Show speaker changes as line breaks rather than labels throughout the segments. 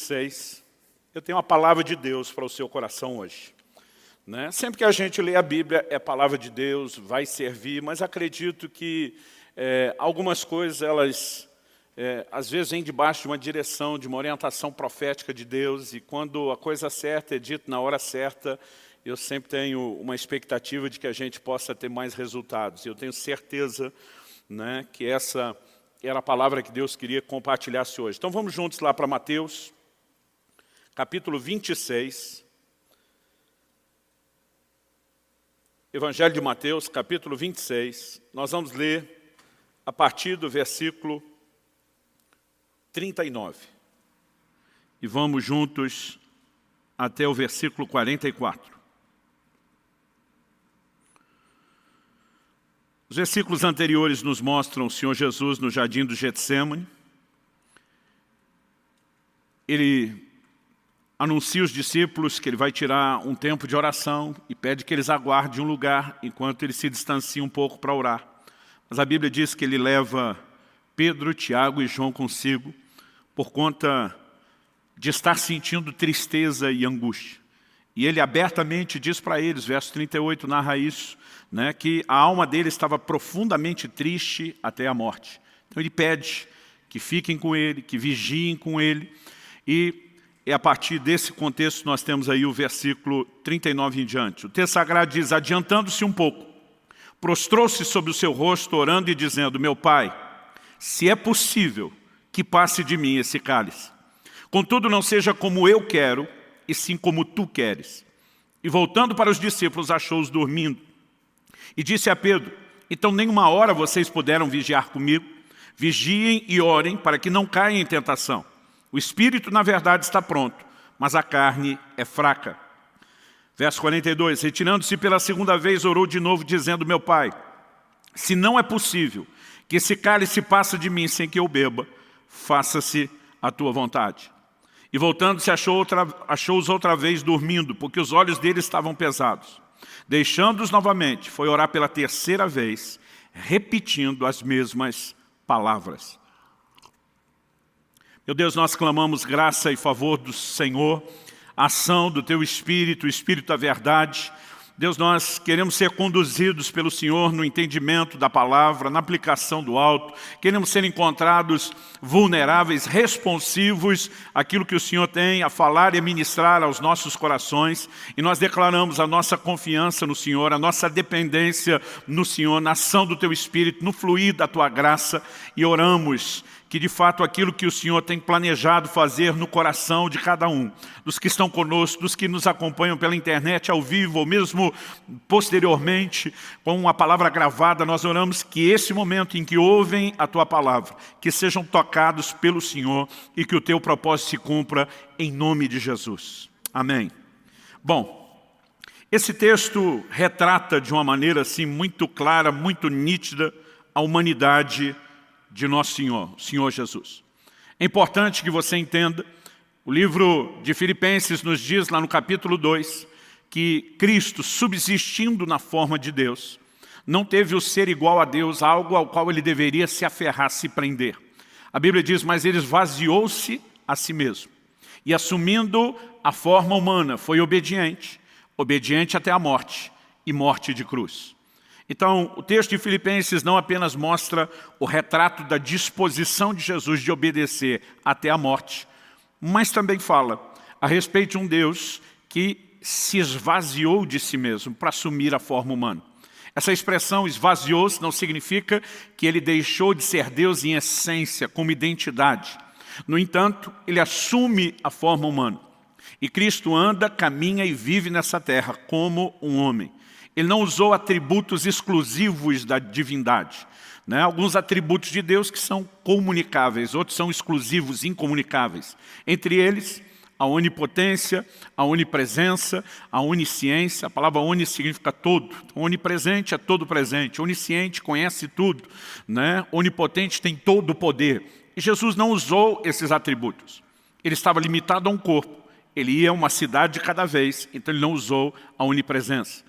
6, eu tenho uma palavra de Deus para o seu coração hoje. Sempre que a gente lê a Bíblia, é palavra de Deus, vai servir, mas acredito que algumas coisas, elas às vezes vêm debaixo de uma direção, de uma orientação profética de Deus, e quando a coisa certa é dita na hora certa, eu sempre tenho uma expectativa de que a gente possa ter mais resultados. Eu tenho certeza que essa era a palavra que Deus queria que compartilhasse hoje. Então vamos juntos lá para Mateus, capítulo 26. Evangelho de Mateus, capítulo 26. Nós vamos ler a partir do versículo 39. E vamos juntos até o versículo 44. Os versículos anteriores nos mostram o Senhor Jesus no jardim do Getsêmani. Ele anuncia aos discípulos que ele vai tirar um tempo de oração e pede que eles aguardem um lugar enquanto ele se distancia um pouco para orar. Mas a Bíblia diz que ele leva Pedro, Tiago e João consigo por conta de estar sentindo tristeza e angústia. E ele abertamente diz para eles, verso 38 narra isso, que a alma dele estava profundamente triste até a morte. Então ele pede que fiquem com ele, que vigiem com ele. E a partir desse contexto nós temos aí o versículo 39 em diante. O texto sagrado diz, adiantando-se um pouco, prostrou-se sobre o seu rosto, orando e dizendo, meu Pai, se é possível que passe de mim esse cálice. Contudo, não seja como eu quero, e sim como tu queres. E voltando para os discípulos, achou-os dormindo. E disse a Pedro, então nem uma hora vocês puderam vigiar comigo? Vigiem e orem para que não caiam em tentação. O espírito, na verdade, está pronto, mas a carne é fraca. Verso 42, retirando-se pela segunda vez, orou de novo, dizendo, meu Pai, se não é possível que esse cálice passe de mim sem que eu beba, faça-se a tua vontade. E voltando-se, achou-os outra vez dormindo, porque os olhos deles estavam pesados. Deixando-os novamente, foi orar pela terceira vez, repetindo as mesmas palavras. Meu Deus, nós clamamos graça e favor do Senhor, ação do Teu Espírito, o Espírito da verdade. Deus, nós queremos ser conduzidos pelo Senhor no entendimento da palavra, na aplicação do alto. Queremos ser encontrados vulneráveis, responsivos àquilo que o Senhor tem a falar e a ministrar aos nossos corações. E nós declaramos a nossa confiança no Senhor, a nossa dependência no Senhor, na ação do Teu Espírito, no fluir da Tua graça. E oramos que de fato aquilo que o Senhor tem planejado fazer no coração de cada um, dos que estão conosco, dos que nos acompanham pela internet, ao vivo, ou mesmo posteriormente, com uma palavra gravada, nós oramos que esse momento em que ouvem a Tua palavra, que sejam tocados pelo Senhor e que o Teu propósito se cumpra em nome de Jesus. Amém. Bom, esse texto retrata de uma maneira assim muito clara, muito nítida, a humanidade de nosso Senhor, o Senhor Jesus. É importante que você entenda, o livro de Filipenses nos diz lá no capítulo 2, que Cristo, subsistindo na forma de Deus, não teve o ser igual a Deus, algo ao qual ele deveria se aferrar, se prender. A Bíblia diz, mas ele esvaziou-se a si mesmo. E assumindo a forma humana, foi obediente, obediente até a morte, e morte de cruz. Então, o texto de Filipenses não apenas mostra o retrato da disposição de Jesus de obedecer até a morte, mas também fala a respeito de um Deus que se esvaziou de si mesmo para assumir a forma humana. Essa expressão esvaziou-se não significa que ele deixou de ser Deus em essência, como identidade. No entanto, ele assume a forma humana. E Cristo anda, caminha e vive nessa terra como um homem. Ele não usou atributos exclusivos da divindade. Alguns atributos de Deus que são comunicáveis, outros são exclusivos, incomunicáveis. Entre eles, a onipotência, a onipresença, a onisciência. A palavra oni significa todo. Onipresente é todo presente. Onisciente conhece tudo. Onipotente tem todo o poder. E Jesus não usou esses atributos. Ele estava limitado a um corpo. Ele ia a uma cidade de cada vez, então ele não usou a onipresença.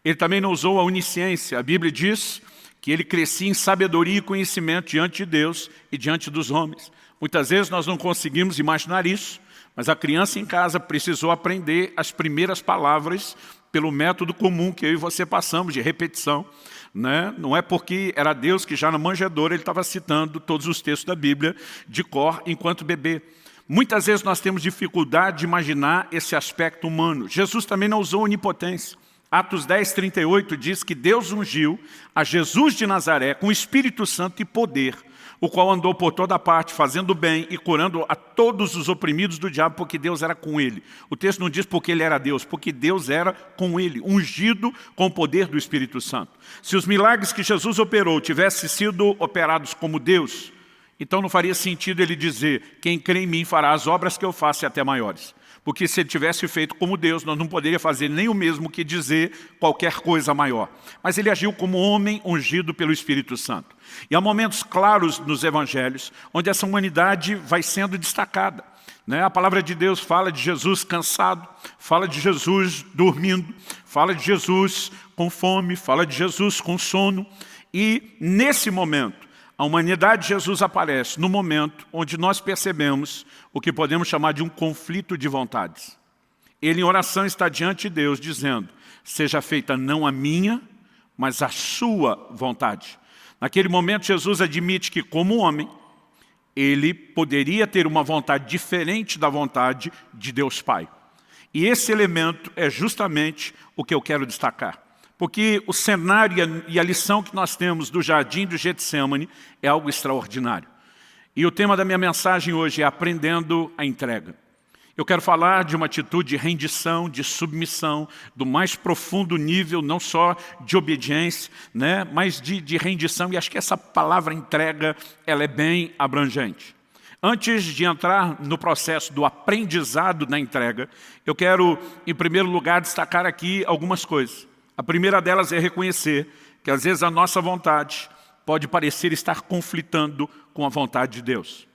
Ele também não usou a onisciência. A Bíblia diz que ele crescia em sabedoria e conhecimento diante de Deus e diante dos homens. Muitas vezes nós não conseguimos imaginar isso, Mas a criança em casa precisou aprender as primeiras palavras pelo método comum que eu e você passamos, de repetição. Né? Não é porque era Deus que já na manjedoura ele estava citando todos os textos da Bíblia de cor enquanto bebê. Muitas vezes nós temos dificuldade de imaginar esse aspecto humano. Jesus também não usou onipotência. Atos 10, 38 diz que Deus ungiu a Jesus de Nazaré com o Espírito Santo e poder, o qual andou por toda parte, fazendo bem e curando a todos os oprimidos do diabo, porque Deus era com ele. O texto não diz porque ele era Deus, porque Deus era com ele, ungido com o poder do Espírito Santo. Se os milagres que Jesus operou tivessem sido operados como Deus, então não faria sentido ele dizer, quem crê em mim fará as obras que eu faço e até maiores. Porque se ele tivesse feito como Deus, nós não poderíamos fazer nem o mesmo que dizer qualquer coisa maior. Mas ele agiu como homem ungido pelo Espírito Santo. E há momentos claros nos evangelhos, onde essa humanidade vai sendo destacada. Né? A palavra de Deus fala de Jesus cansado, fala de Jesus dormindo, fala de Jesus com fome, fala de Jesus com sono. E nesse momento, a humanidade de Jesus aparece no momento onde nós percebemos o que podemos chamar de um conflito de vontades. Ele em oração está diante de Deus dizendo, seja feita não a minha, mas a sua vontade. Naquele momento Jesus admite que como homem, ele poderia ter uma vontade diferente da vontade de Deus Pai. E esse elemento é justamente o que eu quero destacar. Porque o cenário e a lição que nós temos do jardim do Getsemane é algo extraordinário. E o tema da minha mensagem hoje é aprendendo a entrega. Eu quero falar de uma atitude de rendição, de submissão, do mais profundo nível, não só de obediência, né, mas de rendição. E acho que essa palavra entrega, ela é bem abrangente. Antes de entrar no processo do aprendizado na entrega, eu quero, em primeiro lugar, destacar aqui algumas coisas. A primeira delas é reconhecer que às vezes a nossa vontade pode parecer estar conflitando com a vontade de Deus.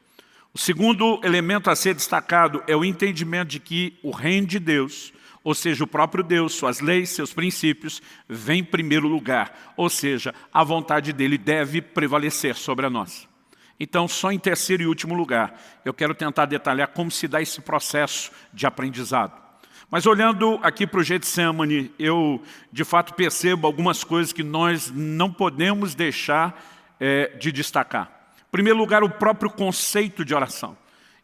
O segundo elemento a ser destacado é o entendimento de que o reino de Deus, ou seja, o próprio Deus, suas leis, seus princípios, vem em primeiro lugar. Ou seja, a vontade dele deve prevalecer sobre a nossa. Então, só em terceiro e último lugar, eu quero tentar detalhar como se dá esse processo de aprendizado. Mas olhando aqui para o Getsemane, eu de fato percebo algumas coisas que nós não podemos deixar de destacar. Em primeiro lugar, o próprio conceito de oração.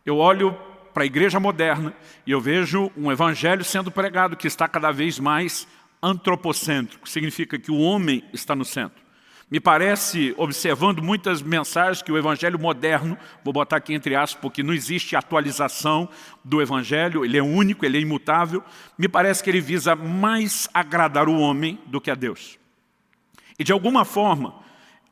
Eu olho para a igreja moderna e eu vejo um evangelho sendo pregado que está cada vez mais antropocêntrico, significa que o homem está no centro. Me parece, observando muitas mensagens, que o evangelho moderno, vou botar aqui entre aspas, porque não existe atualização do evangelho, ele é único, ele é imutável, me parece que ele visa mais agradar o homem do que a Deus. E de alguma forma,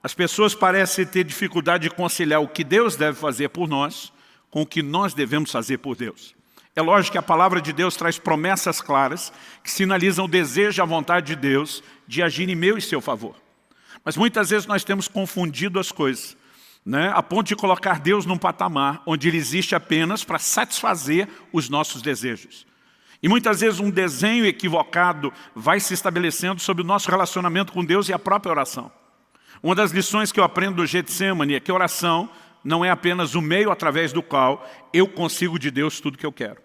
as pessoas parecem ter dificuldade de conciliar o que Deus deve fazer por nós com o que nós devemos fazer por Deus. É lógico que a palavra de Deus traz promessas claras que sinalizam o desejo e a vontade de Deus de agir em meu e seu favor. Mas muitas vezes nós temos confundido as coisas, né? A ponto de colocar Deus num patamar onde Ele existe apenas para satisfazer os nossos desejos. E muitas vezes um desenho equivocado vai se estabelecendo sobre o nosso relacionamento com Deus e a própria oração. Uma das lições que eu aprendo do Getsemane é que a oração não é apenas o meio através do qual eu consigo de Deus tudo que eu quero.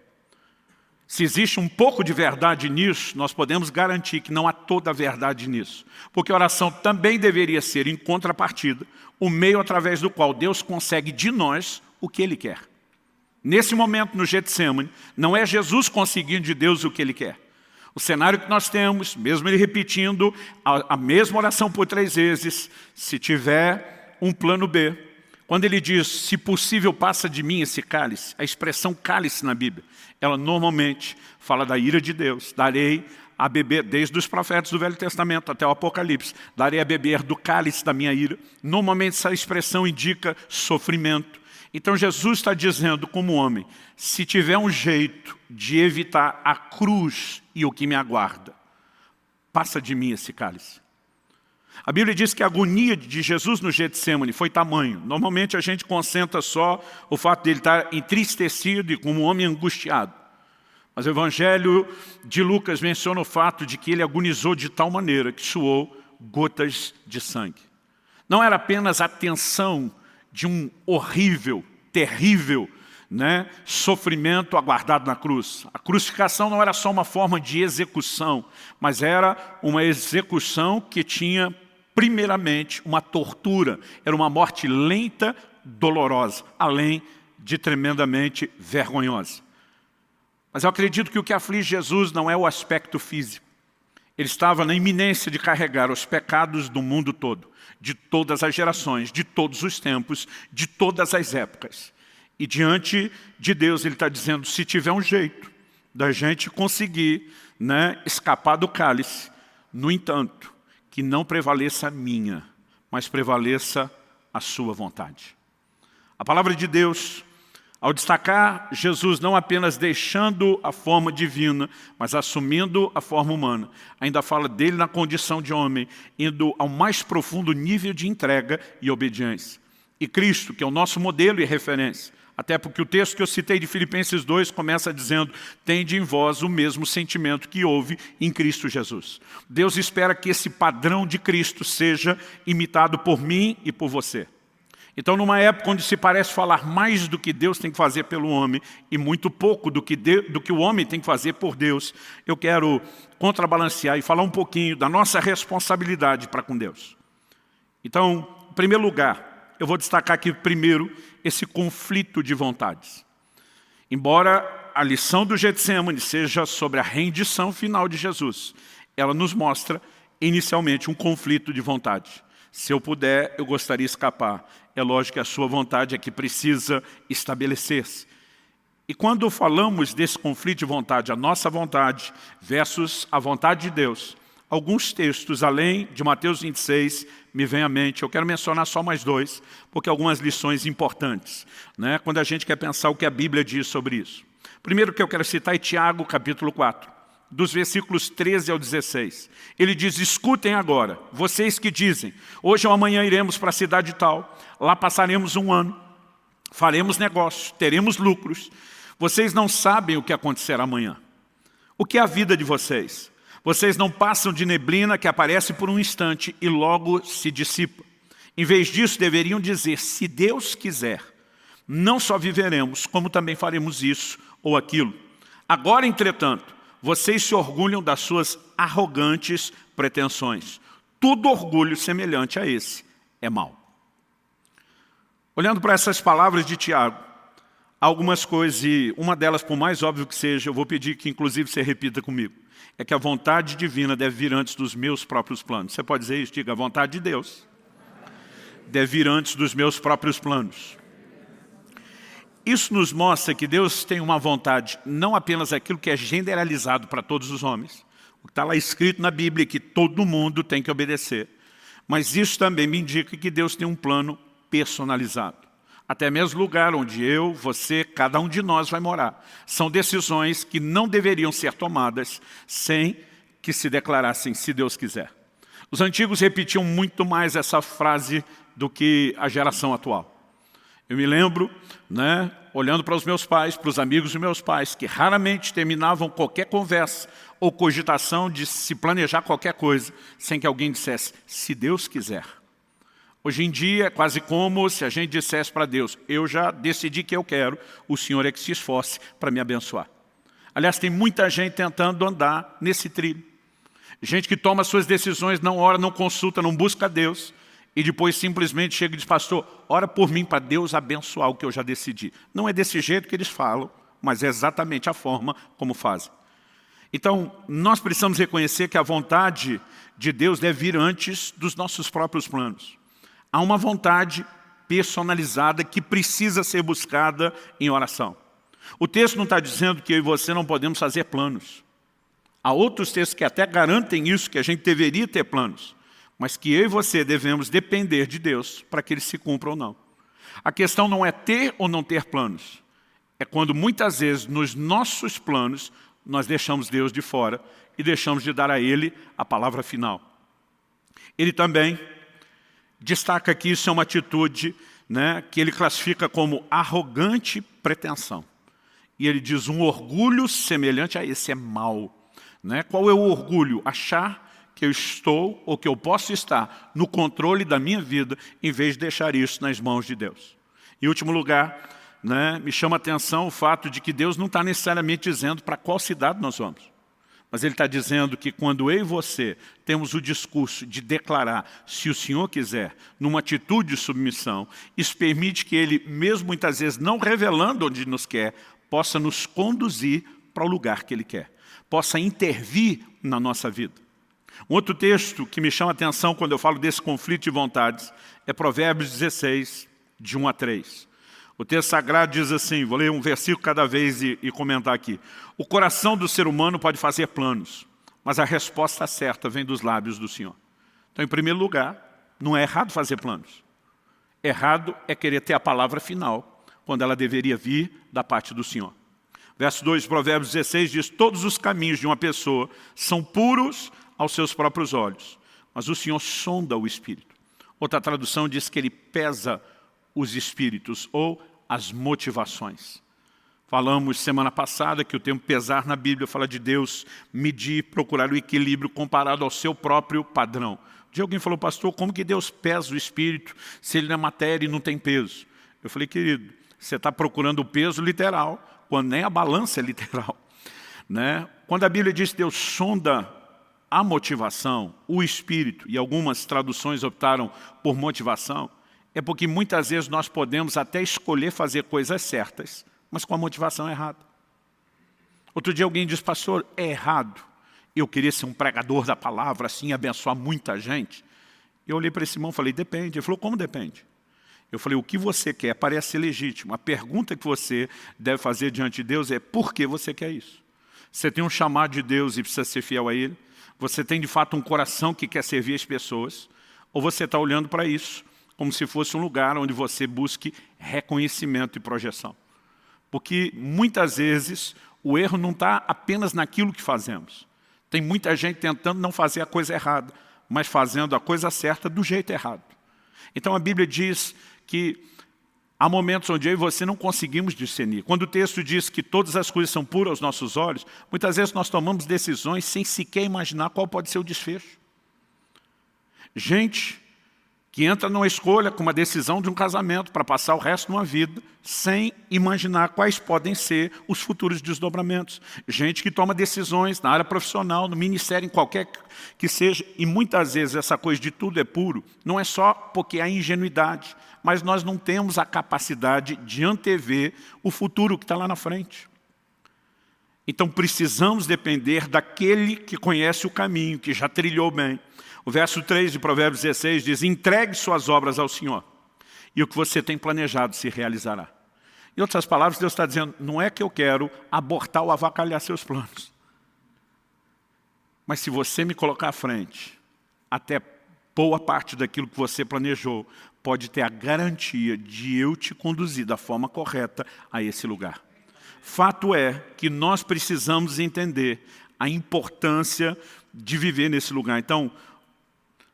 Se existe um pouco de verdade nisso, nós podemos garantir que não há toda a verdade nisso. Porque a oração também deveria ser, em contrapartida, o meio através do qual Deus consegue de nós o que Ele quer. Nesse momento, no Getsemane, não é Jesus conseguindo de Deus o que Ele quer. O cenário que nós temos, mesmo Ele repetindo a mesma oração por 3 vezes, se tiver um plano B, quando Ele diz, se possível, passa de mim esse cálice, a expressão cálice na Bíblia, ela normalmente fala da ira de Deus. Darei a beber, desde os profetas do Velho Testamento até o Apocalipse, darei a beber do cálice da minha ira. Normalmente essa expressão indica sofrimento. Então Jesus está dizendo como homem, se tiver um jeito de evitar a cruz e o que me aguarda, passa de mim esse cálice. A Bíblia diz que a agonia de Jesus no Getsemane foi tamanho. Normalmente a gente concentra só o fato de ele estar entristecido e como um homem angustiado. Mas o Evangelho de Lucas menciona o fato de que ele agonizou de tal maneira que suou gotas de sangue. Não era apenas a tensão de um horrível, terrível, né, sofrimento aguardado na cruz. A crucificação não era só uma forma de execução, mas era uma execução que tinha, primeiramente, uma tortura. Era uma morte lenta, dolorosa, além de tremendamente vergonhosa. Mas eu acredito que o que aflige Jesus não é o aspecto físico. Ele estava na iminência de carregar os pecados do mundo todo, de todas as gerações, de todos os tempos, de todas as épocas. E diante de Deus ele está dizendo, se tiver um jeito da gente conseguir, né, escapar do cálice, no entanto, que não prevaleça a minha, mas prevaleça a sua vontade. A palavra de Deus, ao destacar Jesus não apenas deixando a forma divina, mas assumindo a forma humana, ainda fala dele na condição de homem, indo ao mais profundo nível de entrega e obediência. E Cristo, que é o nosso modelo e referência, até porque o texto que eu citei de Filipenses 2 começa dizendo, tende em vós o mesmo sentimento que houve em Cristo Jesus. Deus espera que esse padrão de Cristo seja imitado por mim e por você. Então, numa época onde se parece falar mais do que Deus tem que fazer pelo homem e muito pouco do que o homem tem que fazer por Deus, eu quero contrabalancear e falar um pouquinho da nossa responsabilidade para com Deus. Então, em primeiro lugar, eu vou destacar aqui primeiro esse conflito de vontades. Embora a lição do Getsemane seja sobre a rendição final de Jesus, ela nos mostra inicialmente um conflito de vontade. Se eu puder, eu gostaria de escapar. É lógico que a sua vontade é que precisa estabelecer-se. E quando falamos desse conflito de vontade, a nossa vontade versus a vontade de Deus, alguns textos, além de Mateus 26, me vem à mente. Eu quero mencionar só mais dois, porque algumas lições importantes, né, quando a gente quer pensar o que a Bíblia diz sobre isso. Primeiro que eu quero citar é Tiago, capítulo 4. Dos versículos 13 ao 16. Ele diz, escutem agora, vocês que dizem, hoje ou amanhã iremos para a cidade tal, lá passaremos um ano, faremos negócios, teremos lucros. Vocês não sabem o que acontecerá amanhã. O que é a vida de vocês? Vocês não passam de neblina que aparece por um instante e logo se dissipa. Em vez disso, deveriam dizer, se Deus quiser, não só viveremos, como também faremos isso ou aquilo. Agora, entretanto, vocês se orgulham das suas arrogantes pretensões. Todo orgulho semelhante a esse é mau. Olhando para essas palavras de Tiago, há algumas coisas, e uma delas, por mais óbvio que seja, eu vou pedir que inclusive você repita comigo, é que a vontade divina deve vir antes dos meus próprios planos. Você pode dizer isso? Diga, a vontade de Deus deve vir antes dos meus próprios planos. Isso nos mostra que Deus tem uma vontade, não apenas aquilo que é generalizado para todos os homens, o que está lá escrito na Bíblia, que todo mundo tem que obedecer, mas isso também me indica que Deus tem um plano personalizado. Até mesmo o lugar onde eu, você, cada um de nós vai morar. São decisões que não deveriam ser tomadas sem que se declarassem, se Deus quiser. Os antigos repetiam muito mais essa frase do que a geração atual. Eu me lembro, né, olhando para os meus pais, para os amigos dos meus pais, que raramente terminavam qualquer conversa ou cogitação de se planejar qualquer coisa, sem que alguém dissesse, se Deus quiser. Hoje em dia é quase como se a gente dissesse para Deus, eu já decidi que eu quero, o Senhor é que se esforce para me abençoar. Aliás, tem muita gente tentando andar nesse trilho. Gente que toma suas decisões, não ora, não consulta, não busca Deus, e depois simplesmente chega e diz, pastor, ora por mim para Deus abençoar o que eu já decidi. Não é desse jeito que eles falam, mas é exatamente a forma como fazem. Então, nós precisamos reconhecer que a vontade de Deus deve vir antes dos nossos próprios planos. Há uma vontade personalizada que precisa ser buscada em oração. O texto não está dizendo que eu e você não podemos fazer planos. Há outros textos que até garantem isso, que a gente deveria ter planos, mas que eu e você devemos depender de Deus para que eles se cumpram ou não. A questão não é ter ou não ter planos. É quando muitas vezes nos nossos planos nós deixamos Deus de fora e deixamos de dar a Ele a palavra final. Ele também destaca que isso é uma atitude, né, que ele classifica como arrogante pretensão. E ele diz, um orgulho semelhante a esse é mau. Né? Qual é o orgulho? Achar que eu estou ou que eu posso estar no controle da minha vida em vez de deixar isso nas mãos de Deus. Em último lugar, né, me chama a atenção o fato de que Deus não está necessariamente dizendo para qual cidade nós vamos. Mas Ele está dizendo que quando eu e você temos o discurso de declarar, se o Senhor quiser, numa atitude de submissão, isso permite que Ele, mesmo muitas vezes não revelando onde nos quer, possa nos conduzir para o lugar que Ele quer, possa intervir na nossa vida. Um outro texto que me chama a atenção quando eu falo desse conflito de vontades é Provérbios 16, de 1 a 3. O texto sagrado diz assim, vou ler um versículo cada vez e comentar aqui. O coração do ser humano pode fazer planos, mas a resposta certa vem dos lábios do Senhor. Então, em primeiro lugar, não é errado fazer planos. Errado é querer ter a palavra final, quando ela deveria vir da parte do Senhor. Verso 2 de Provérbios 16 diz, todos os caminhos de uma pessoa são puros aos seus próprios olhos, mas o Senhor sonda o espírito. Outra tradução diz que Ele pesa os espíritos ou as motivações. Falamos semana passada que o termo pesar na Bíblia fala de Deus medir, procurar o equilíbrio comparado ao seu próprio padrão. Um dia alguém falou, pastor, como que Deus pesa o espírito se ele não é matéria e não tem peso? Eu falei, querido, você está procurando o peso literal, quando nem a balança é literal. Né? Quando a Bíblia diz que Deus sonda a motivação, o espírito, e algumas traduções optaram por motivação, é porque muitas vezes nós podemos até escolher fazer coisas certas, mas com a motivação errada. Outro dia alguém disse, pastor, é errado eu querer ser um pregador da palavra, assim, abençoar muita gente. Eu olhei para esse irmão e falei, depende. Ele falou, como depende? Eu falei, o que você quer parece legítimo. A pergunta que você deve fazer diante de Deus é, por que você quer isso? Você tem um chamado de Deus e precisa ser fiel a Ele? Você tem de fato um coração que quer servir as pessoas? Ou você está olhando para isso como se fosse um lugar onde você busque reconhecimento e projeção? Porque muitas vezes o erro não está apenas naquilo que fazemos. Tem muita gente tentando não fazer a coisa errada, mas fazendo a coisa certa do jeito errado. Então a Bíblia diz que há momentos onde eu e você não conseguimos discernir. Quando o texto diz que todas as coisas são puras aos nossos olhos, muitas vezes nós tomamos decisões sem sequer imaginar qual pode ser o desfecho. Gente que entra numa escolha com uma decisão de um casamento para passar o resto de uma vida sem imaginar quais podem ser os futuros desdobramentos. Gente que toma decisões na área profissional, no ministério, em qualquer que seja, e muitas vezes essa coisa de tudo é puro, não é só porque há ingenuidade, mas nós não temos a capacidade de antever o futuro que está lá na frente. Então precisamos depender daquele que conhece o caminho, que já trilhou bem. O verso 3 de Provérbios 16 diz, entregue suas obras ao Senhor, e o que você tem planejado se realizará. Em outras palavras, Deus está dizendo, não é que eu quero abortar ou avacalhar seus planos. Mas se você me colocar à frente, até boa parte daquilo que você planejou, pode ter a garantia de eu te conduzir da forma correta a esse lugar. Fato é que nós precisamos entender a importância de viver nesse lugar. Então,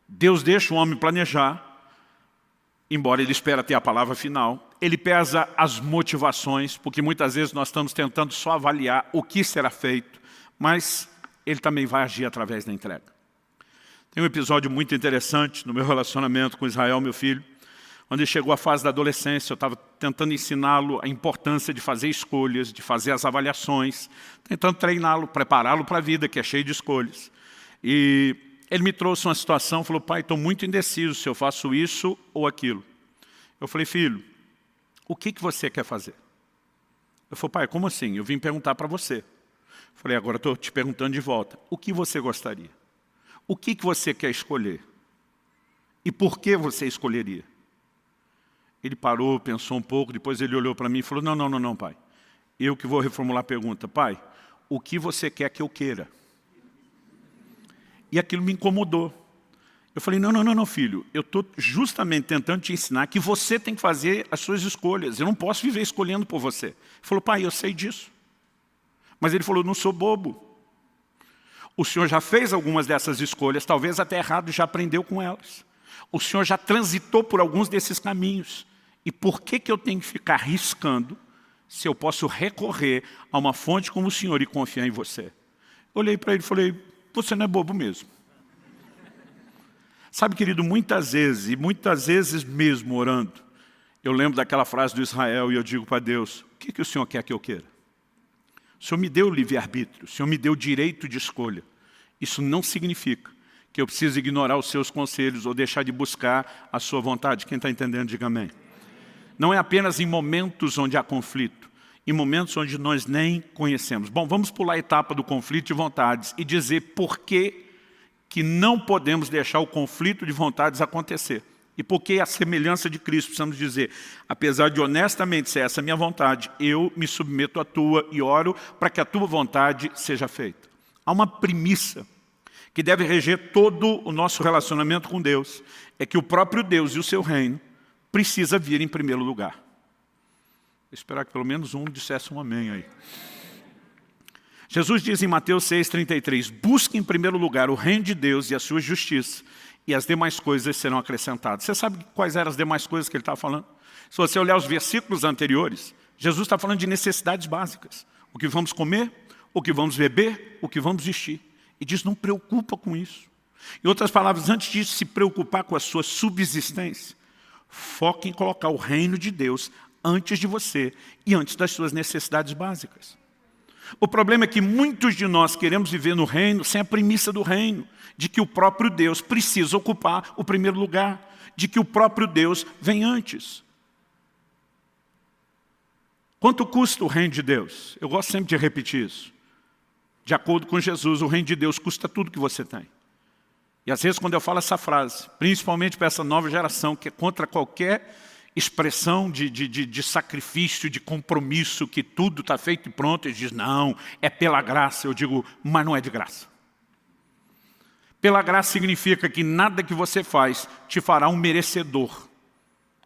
Deus deixa o homem planejar, embora ele espera ter a palavra final. Ele pesa as motivações, porque muitas vezes nós estamos tentando só avaliar o que será feito, mas Ele também vai agir através da entrega. Tem um episódio muito interessante no meu relacionamento com Israel, meu filho. Quando ele chegou à fase da adolescência, eu estava tentando ensiná-lo a importância de fazer escolhas, de fazer as avaliações, tentando treiná-lo, prepará-lo para a vida, que é cheia de escolhas. E ele me trouxe uma situação, falou, pai, estou muito indeciso se eu faço isso ou aquilo. Eu falei, filho, o que você quer fazer? Eu falei, pai, como assim? Eu vim perguntar para você. Eu falei, agora estou te perguntando de volta. O que você gostaria? O que você quer escolher? E por que você escolheria? Ele parou, pensou um pouco, depois ele olhou para mim e falou, não, pai. Eu que vou reformular a pergunta. Pai, o que você quer que eu queira? E aquilo me incomodou. Eu falei, não, filho, eu estou justamente tentando te ensinar que você tem que fazer as suas escolhas. Eu não posso viver escolhendo por você. Ele falou, pai, eu sei disso. Mas ele falou, não sou bobo. O senhor já fez algumas dessas escolhas, talvez até errado, já aprendeu com elas. O senhor já transitou por alguns desses caminhos. E por que eu tenho que ficar arriscando se eu posso recorrer a uma fonte como o senhor e confiar em você? Eu olhei para ele e falei, você não é bobo mesmo. Sabe, querido, muitas vezes mesmo orando, Eu lembro daquela frase do Israel e eu digo para Deus, o que o Senhor quer que eu queira? O Senhor me deu livre-arbítrio, o Senhor me deu direito de escolha. Isso não significa que eu preciso ignorar os seus conselhos ou deixar de buscar a sua vontade. Quem está entendendo, diga amém. Não é apenas em momentos onde há conflito, em momentos onde nós nem conhecemos. Bom, vamos pular a etapa do conflito de vontades e dizer por que não podemos deixar o conflito de vontades acontecer. E por que a semelhança de Cristo, precisamos dizer, apesar de honestamente ser essa a minha vontade, eu me submeto à tua e oro para que a tua vontade seja feita. Há uma premissa que deve reger todo o nosso relacionamento com Deus, é que o próprio Deus e o seu reino precisa vir em primeiro lugar. Vou esperar que pelo menos um dissesse um amém aí. Jesus diz em Mateus 6,33, busque em primeiro lugar o reino de Deus e a sua justiça, e as demais coisas serão acrescentadas. Você sabe quais eram as demais coisas que ele estava falando? Se você olhar os versículos anteriores, Jesus está falando de necessidades básicas. O que vamos comer, o que vamos beber, o que vamos vestir. E diz, não preocupa com isso. Em outras palavras, antes de se preocupar com a sua subsistência, foque em colocar o reino de Deus antes de você e antes das suas necessidades básicas. O problema é que muitos de nós queremos viver no reino sem a premissa do reino, de que o próprio Deus precisa ocupar o primeiro lugar, de que o próprio Deus vem antes. Quanto custa o reino de Deus? Eu gosto sempre de repetir isso. De acordo com Jesus, o reino de Deus custa tudo que você tem. E às vezes quando eu falo essa frase, principalmente para essa nova geração, que é contra qualquer expressão de sacrifício, de compromisso, que tudo está feito e pronto, eles dizem, não, é pela graça. Eu digo, mas não é de graça. Pela graça significa que nada que você faz te fará um merecedor.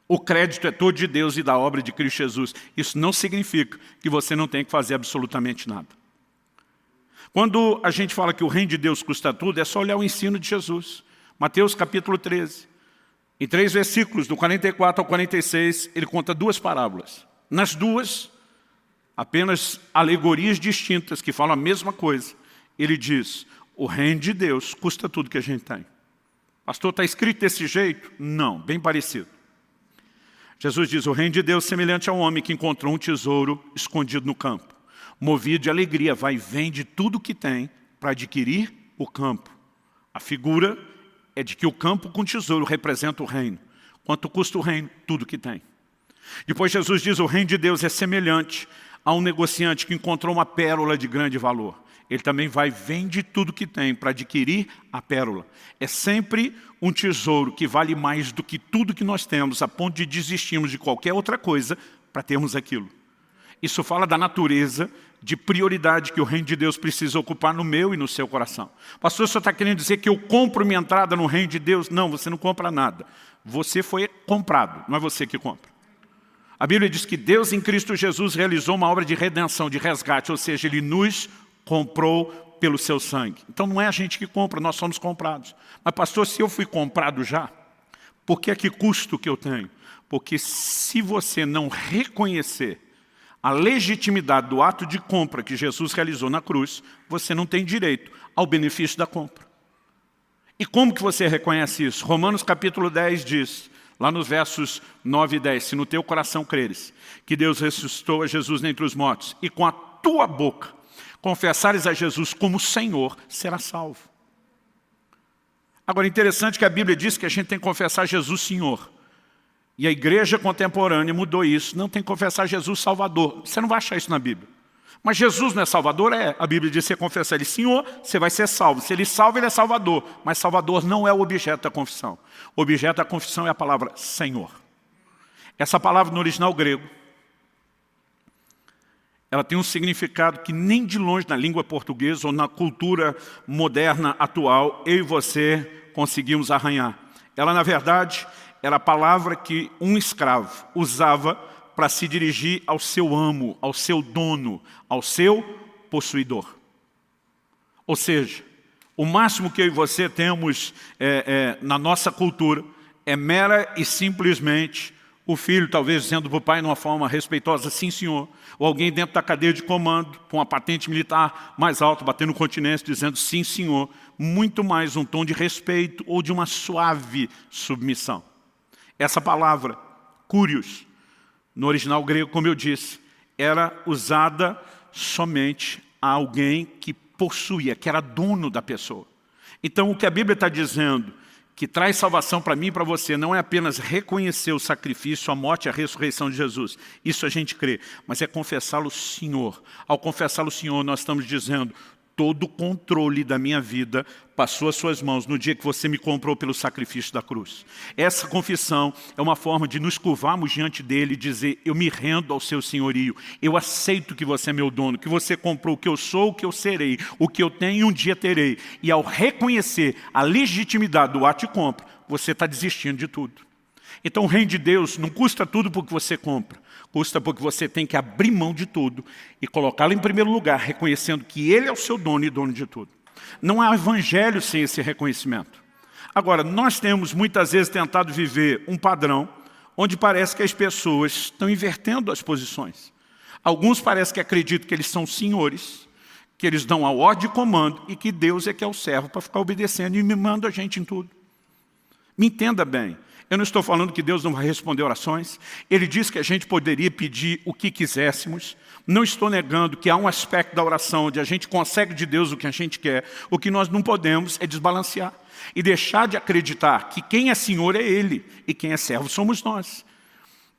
O crédito é todo de Deus e da obra de Cristo Jesus. Isso não significa que você não tem que fazer absolutamente nada. Quando a gente fala que o reino de Deus custa tudo, é só olhar o ensino de Jesus. Mateus capítulo 13. Em 3 versículos, do 44 ao 46, ele conta 2 parábolas. Nas duas, apenas alegorias distintas que falam a mesma coisa. Ele diz, o reino de Deus custa tudo que a gente tem. Pastor, está escrito desse jeito? Não, bem parecido. Jesus diz, o reino de Deus é semelhante ao homem que encontrou um tesouro escondido no campo. Movido de alegria, vai e vende tudo que tem para adquirir o campo. A figura é de que o campo com tesouro representa o reino. Quanto custa o reino? Tudo que tem. Depois Jesus diz, o reino de Deus é semelhante a um negociante que encontrou uma pérola de grande valor. Ele também vai e vende tudo que tem para adquirir a pérola. É sempre um tesouro que vale mais do que tudo que nós temos, a ponto de desistirmos de qualquer outra coisa para termos aquilo. Isso fala da natureza de prioridade que o reino de Deus precisa ocupar no meu e no seu coração. Pastor, o senhor está querendo dizer que eu compro minha entrada no reino de Deus? Não, você não compra nada. Você foi comprado, não é você que compra. A Bíblia diz que Deus em Cristo Jesus realizou uma obra de redenção, de resgate, ou seja, Ele nos comprou pelo seu sangue. Então não é a gente que compra, nós somos comprados. Mas pastor, se eu fui comprado já, por que é que custa o que eu tenho? Porque se você não reconhecer a legitimidade do ato de compra que Jesus realizou na cruz, você não tem direito ao benefício da compra. E como que você reconhece isso? Romanos capítulo 10 diz, lá nos versos 9 e 10, se no teu coração creres que Deus ressuscitou a Jesus dentre os mortos, e com a tua boca confessares a Jesus como Senhor, será salvo. Agora, interessante que a Bíblia diz que a gente tem que confessar Jesus Senhor. E a igreja contemporânea mudou isso. Não tem que confessar Jesus Salvador. Você não vai achar isso na Bíblia. Mas Jesus não é Salvador? É. A Bíblia diz que você confessa Ele Senhor, você vai ser salvo. Se Ele salva, Ele é Salvador. Mas Salvador não é o objeto da confissão. O objeto da confissão é a palavra Senhor. Essa palavra no original grego, ela tem um significado que nem de longe na língua portuguesa ou na cultura moderna atual, eu e você conseguimos arranhar. Ela, na verdade, era a palavra que um escravo usava para se dirigir ao seu amo, ao seu dono, ao seu possuidor. Ou seja, o máximo que eu e você temos na nossa cultura é mera e simplesmente o filho, talvez dizendo para o pai de uma forma respeitosa, sim senhor, ou alguém dentro da cadeia de comando, com uma patente militar mais alta, batendo continência, dizendo sim senhor, muito mais um tom de respeito ou de uma suave submissão. Essa palavra, curios, no original grego, como eu disse, era usada somente a alguém que possuía, que era dono da pessoa. Então, o que a Bíblia está dizendo, que traz salvação para mim e para você, não é apenas reconhecer o sacrifício, a morte e a ressurreição de Jesus. Isso a gente crê, mas é confessá-lo Senhor. Ao confessá-lo Senhor, nós estamos dizendo, todo o controle da minha vida passou às suas mãos no dia que você me comprou pelo sacrifício da cruz. Essa confissão é uma forma de nos curvarmos diante dele e dizer, eu me rendo ao seu senhorio, eu aceito que você é meu dono, que você comprou o que eu sou, o que eu serei, o que eu tenho um dia terei. E ao reconhecer a legitimidade do ato de compra, você está desistindo de tudo. Então o reino de Deus não custa tudo porque você compra. Custa porque você tem que abrir mão de tudo e colocá-lo em primeiro lugar, reconhecendo que Ele é o seu dono e dono de tudo. Não há evangelho sem esse reconhecimento. Agora, nós temos muitas vezes tentado viver um padrão onde parece que as pessoas estão invertendo as posições. Alguns parecem que acreditam que eles são senhores, que eles dão a ordem de comando e que Deus é que é o servo para ficar obedecendo e mimando a gente em tudo. Me entenda bem. Eu não estou falando que Deus não vai responder orações. Ele disse que a gente poderia pedir o que quiséssemos. Não estou negando que há um aspecto da oração onde a gente consegue de Deus o que a gente quer. O que nós não podemos é desbalancear e deixar de acreditar que quem é Senhor é Ele e quem é servo somos nós.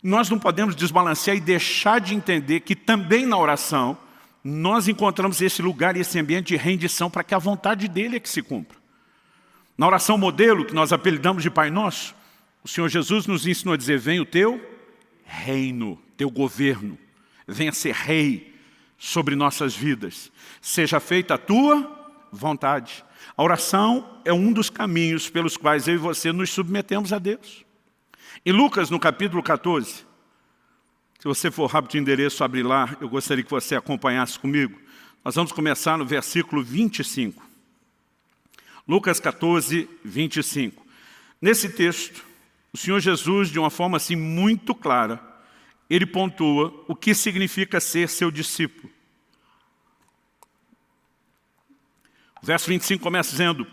Nós não podemos desbalancear e deixar de entender que também na oração nós encontramos esse lugar e esse ambiente de rendição para que a vontade dEle é que se cumpra. Na oração modelo, que nós apelidamos de Pai Nosso, o Senhor Jesus nos ensinou a dizer, venha o teu reino, teu governo, venha ser rei sobre nossas vidas. Seja feita a tua vontade. A oração é um dos caminhos pelos quais eu e você nos submetemos a Deus. Em Lucas, no capítulo 14, se você for rápido de endereço, abre lá, eu gostaria que você acompanhasse comigo. Nós vamos começar no versículo 25. Lucas 14, 25. Nesse texto, o Senhor Jesus, de uma forma assim muito clara, ele pontua o que significa ser seu discípulo. O verso 25 começa dizendo,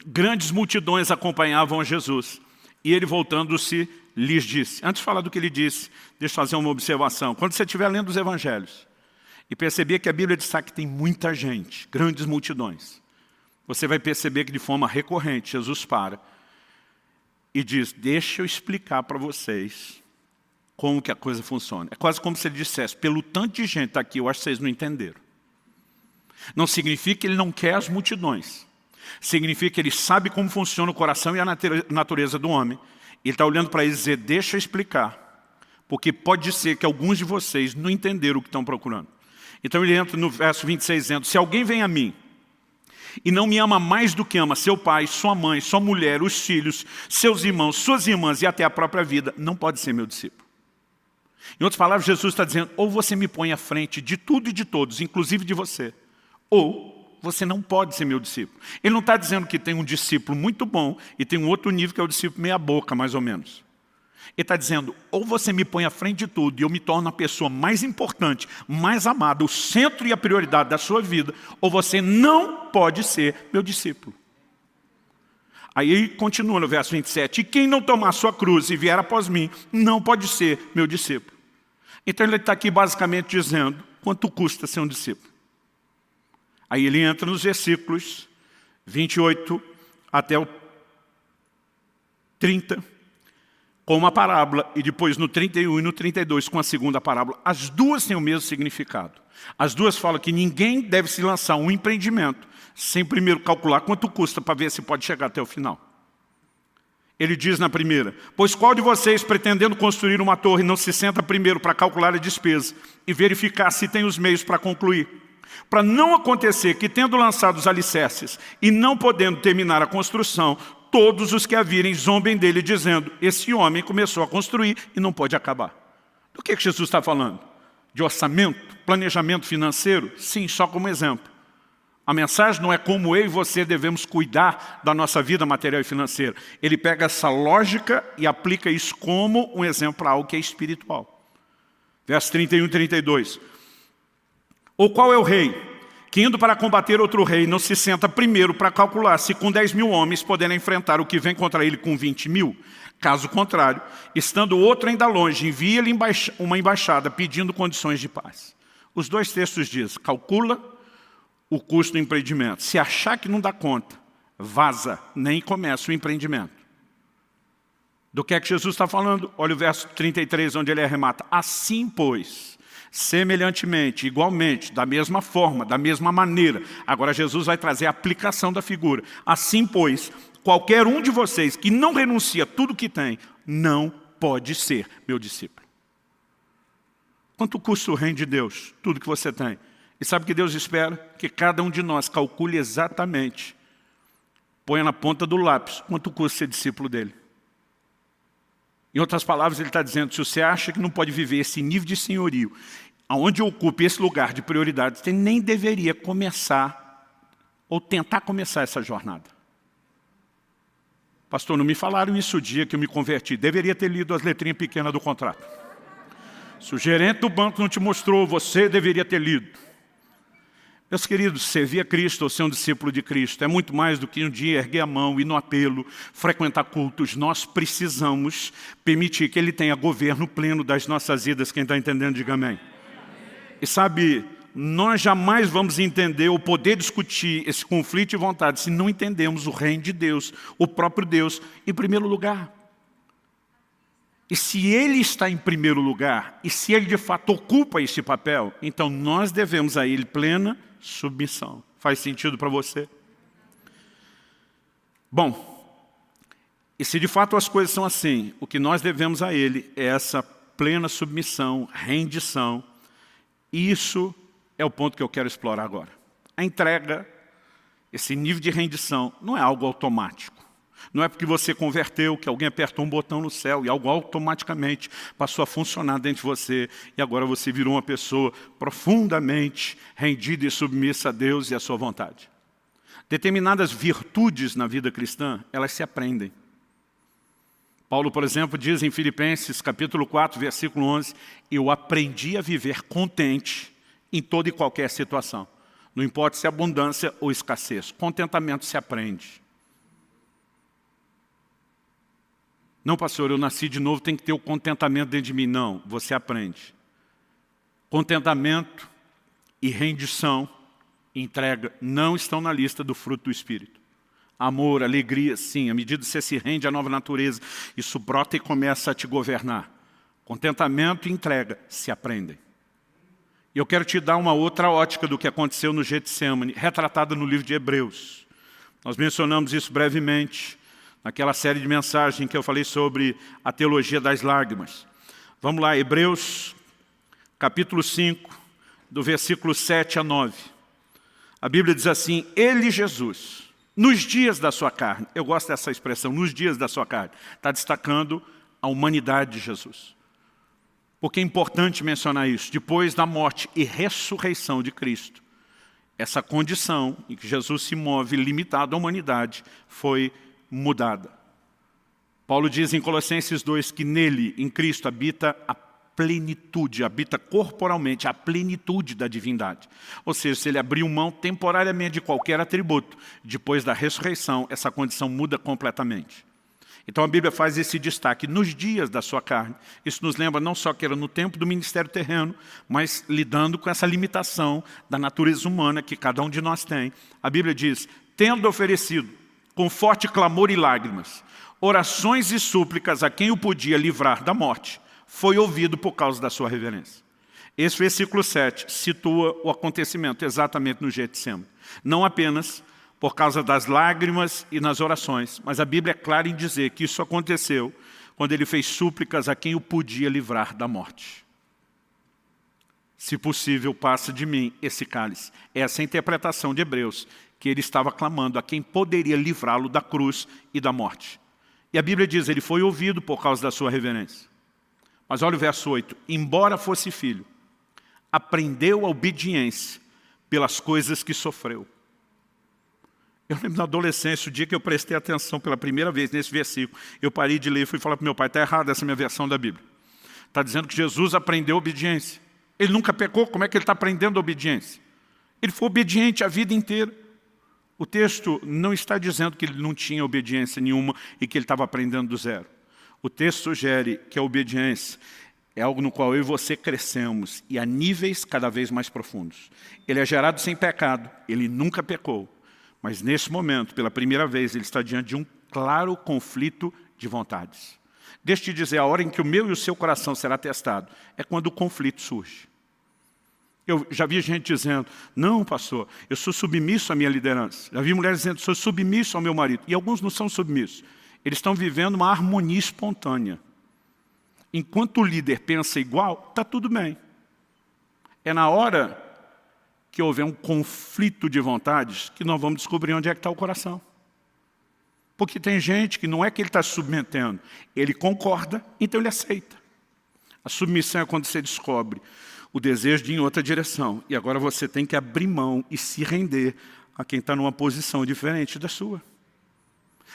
grandes multidões acompanhavam a Jesus, e ele voltando-se lhes disse. Antes de falar do que ele disse, deixa eu fazer uma observação. Quando você estiver lendo os evangelhos, e perceber que a Bíblia diz que tem muita gente, grandes multidões, você vai perceber que de forma recorrente Jesus para e diz, deixa eu explicar para vocês como que a coisa funciona. É quase como se ele dissesse, pelo tanto de gente está aqui, eu acho que vocês não entenderam. Não significa que ele não quer as multidões. Significa que ele sabe como funciona o coração e a natureza do homem. Ele está olhando para eles e dizer, deixa eu explicar. Porque pode ser que alguns de vocês não entenderam o que estão procurando. Então ele entra no verso 26 dizendo, se alguém vem a mim, e não me ama mais do que ama seu pai, sua mãe, sua mulher, os filhos, seus irmãos, suas irmãs e até a própria vida, não pode ser meu discípulo. Em outras palavras, Jesus está dizendo, ou você me põe à frente de tudo e de todos, inclusive de você, ou você não pode ser meu discípulo. Ele não está dizendo que tem um discípulo muito bom e tem um outro nível que é o discípulo meia boca, mais ou menos. Ele está dizendo, ou você me põe à frente de tudo e eu me torno a pessoa mais importante, mais amada, o centro e a prioridade da sua vida, ou você não pode ser meu discípulo. Aí ele continua no verso 27, e quem não tomar sua cruz e vier após mim, não pode ser meu discípulo. Então ele está aqui basicamente dizendo, quanto custa ser um discípulo? Aí ele entra nos versículos 28 até o 30, com uma parábola, e depois no 31 e no 32 com a segunda parábola. As duas têm o mesmo significado. As duas falam que ninguém deve se lançar um empreendimento sem primeiro calcular quanto custa para ver se pode chegar até o final. Ele diz na primeira, pois qual de vocês, pretendendo construir uma torre, não se senta primeiro para calcular a despesa e verificar se tem os meios para concluir? Para não acontecer que, tendo lançado os alicerces e não podendo terminar a construção, todos os que a virem zombem dele, dizendo, esse homem começou a construir e não pode acabar. Do que Jesus está falando? De orçamento, planejamento financeiro? Sim, só como exemplo. A mensagem não é como eu e você devemos cuidar da nossa vida material e financeira. Ele pega essa lógica e aplica isso como um exemplo para algo que é espiritual. Verso 31 e 32. Ou qual é o rei que indo para combater outro rei, não se senta primeiro para calcular se com 10.000 homens poderá enfrentar o que vem contra ele com 20.000. Caso contrário, estando outro ainda longe, envia-lhe uma embaixada pedindo condições de paz. Os dois textos dizem, calcula o custo do empreendimento. Se achar que não dá conta, vaza, nem começa o empreendimento. Do que é que Jesus está falando? Olha o verso 33, onde ele arremata. Assim, pois, semelhantemente, igualmente, da mesma forma, da mesma maneira. Agora Jesus vai trazer a aplicação da figura. Assim, pois, qualquer um de vocês que não renuncia a tudo que tem, não pode ser meu discípulo. Quanto custa o reino de Deus? Tudo que você tem. E sabe o que Deus espera? Que cada um de nós calcule exatamente, ponha na ponta do lápis, quanto custa ser discípulo dele. Em outras palavras, ele está dizendo, se você acha que não pode viver esse nível de senhorio, aonde ocupe esse lugar de prioridade, você nem deveria começar, ou tentar começar essa jornada. Pastor, não me falaram isso o dia que eu me converti. Deveria ter lido as letrinhas pequenas do contrato. Se o gerente do banco não te mostrou, você deveria ter lido. Meus queridos, servir a Cristo ou ser um discípulo de Cristo é muito mais do que um dia erguer a mão, ir no apelo, frequentar cultos. Nós precisamos permitir que Ele tenha governo pleno das nossas vidas. Quem está entendendo, diga amém. E sabe, nós jamais vamos entender ou poder discutir esse conflito de vontade se não entendemos o reino de Deus, o próprio Deus, em primeiro lugar. E se Ele está em primeiro lugar, e se Ele de fato ocupa esse papel, então nós devemos a Ele plena submissão. Faz sentido para você? Bom, e se de fato as coisas são assim, o que nós devemos a Ele é essa plena submissão, rendição. E isso é o ponto que eu quero explorar agora. A entrega, esse nível de rendição, não é algo automático. Não é porque você converteu, que alguém apertou um botão no céu e algo automaticamente passou a funcionar dentro de você e agora você virou uma pessoa profundamente rendida e submissa a Deus e à sua vontade. Determinadas virtudes na vida cristã, elas se aprendem. Paulo, por exemplo, diz em Filipenses, capítulo 4, versículo 11, eu aprendi a viver contente em toda e qualquer situação. Não importa se é abundância ou escassez. Contentamento se aprende. Não, pastor, eu nasci de novo, tem que ter o contentamento dentro de mim. Não, você aprende. Contentamento e rendição, entrega, não estão na lista do fruto do Espírito. Amor, alegria, sim. À medida que você se rende à nova natureza, isso brota e começa a te governar. Contentamento e entrega se aprendem. E eu quero te dar uma outra ótica do que aconteceu no Getsemane, retratada no livro de Hebreus. Nós mencionamos isso brevemente naquela série de mensagens que eu falei sobre a teologia das lágrimas. Vamos lá, Hebreus, capítulo 5, do versículo 7 a 9. A Bíblia diz assim, Ele, Jesus, nos dias da sua carne, eu gosto dessa expressão, nos dias da sua carne, está destacando a humanidade de Jesus. Porque é importante mencionar isso, depois da morte e ressurreição de Cristo, essa condição em que Jesus se move limitado à humanidade foi mudada. Paulo diz em Colossenses 2 que nele, em Cristo, habita a plenitude, habita corporalmente a plenitude da divindade. Ou seja, se ele abriu mão temporariamente de qualquer atributo, depois da ressurreição, essa condição muda completamente. Então a Bíblia faz esse destaque nos dias da sua carne. Isso nos lembra não só que era no tempo do ministério terreno, mas lidando com essa limitação da natureza humana que cada um de nós tem. A Bíblia diz, tendo oferecido com forte clamor e lágrimas, orações e súplicas a quem o podia livrar da morte, foi ouvido por causa da sua reverência. Esse versículo 7 situa o acontecimento exatamente no Getsemane. Não apenas por causa das lágrimas e nas orações, mas a Bíblia é clara em dizer que isso aconteceu quando ele fez súplicas a quem o podia livrar da morte. Se possível, passa de mim esse cálice. Essa é a interpretação de Hebreus, que ele estava clamando a quem poderia livrá-lo da cruz e da morte. E a Bíblia diz, ele foi ouvido por causa da sua reverência. Mas olha o verso 8, embora fosse filho, aprendeu a obediência pelas coisas que sofreu. Eu lembro na adolescência, o dia que eu prestei atenção pela primeira vez nesse versículo, eu parei de ler e fui falar para o meu pai, está errada essa minha versão da Bíblia. Está dizendo que Jesus aprendeu obediência. Ele nunca pecou, como é que ele está aprendendo obediência? Ele foi obediente a vida inteira. O texto não está dizendo que ele não tinha obediência nenhuma e que ele estava aprendendo do zero. O texto sugere que a obediência é algo no qual eu e você crescemos e a níveis cada vez mais profundos. Ele é gerado sem pecado, ele nunca pecou. Mas nesse momento, pela primeira vez, ele está diante de um claro conflito de vontades. Deixa eu te dizer, a hora em que o meu e o seu coração será testado é quando o conflito surge. Eu já vi gente dizendo, não, pastor, eu sou submisso à minha liderança. Já vi mulheres dizendo, sou submisso ao meu marido. E alguns não são submissos. Eles estão vivendo uma harmonia espontânea. Enquanto o líder pensa igual, está tudo bem. É na hora que houver um conflito de vontades que nós vamos descobrir onde é que está o coração. Porque tem gente que não é que ele está se submetendo, ele concorda, então ele aceita. A submissão é quando você descobre o desejo de ir em outra direção. E agora você tem que abrir mão e se render a quem está numa posição diferente da sua.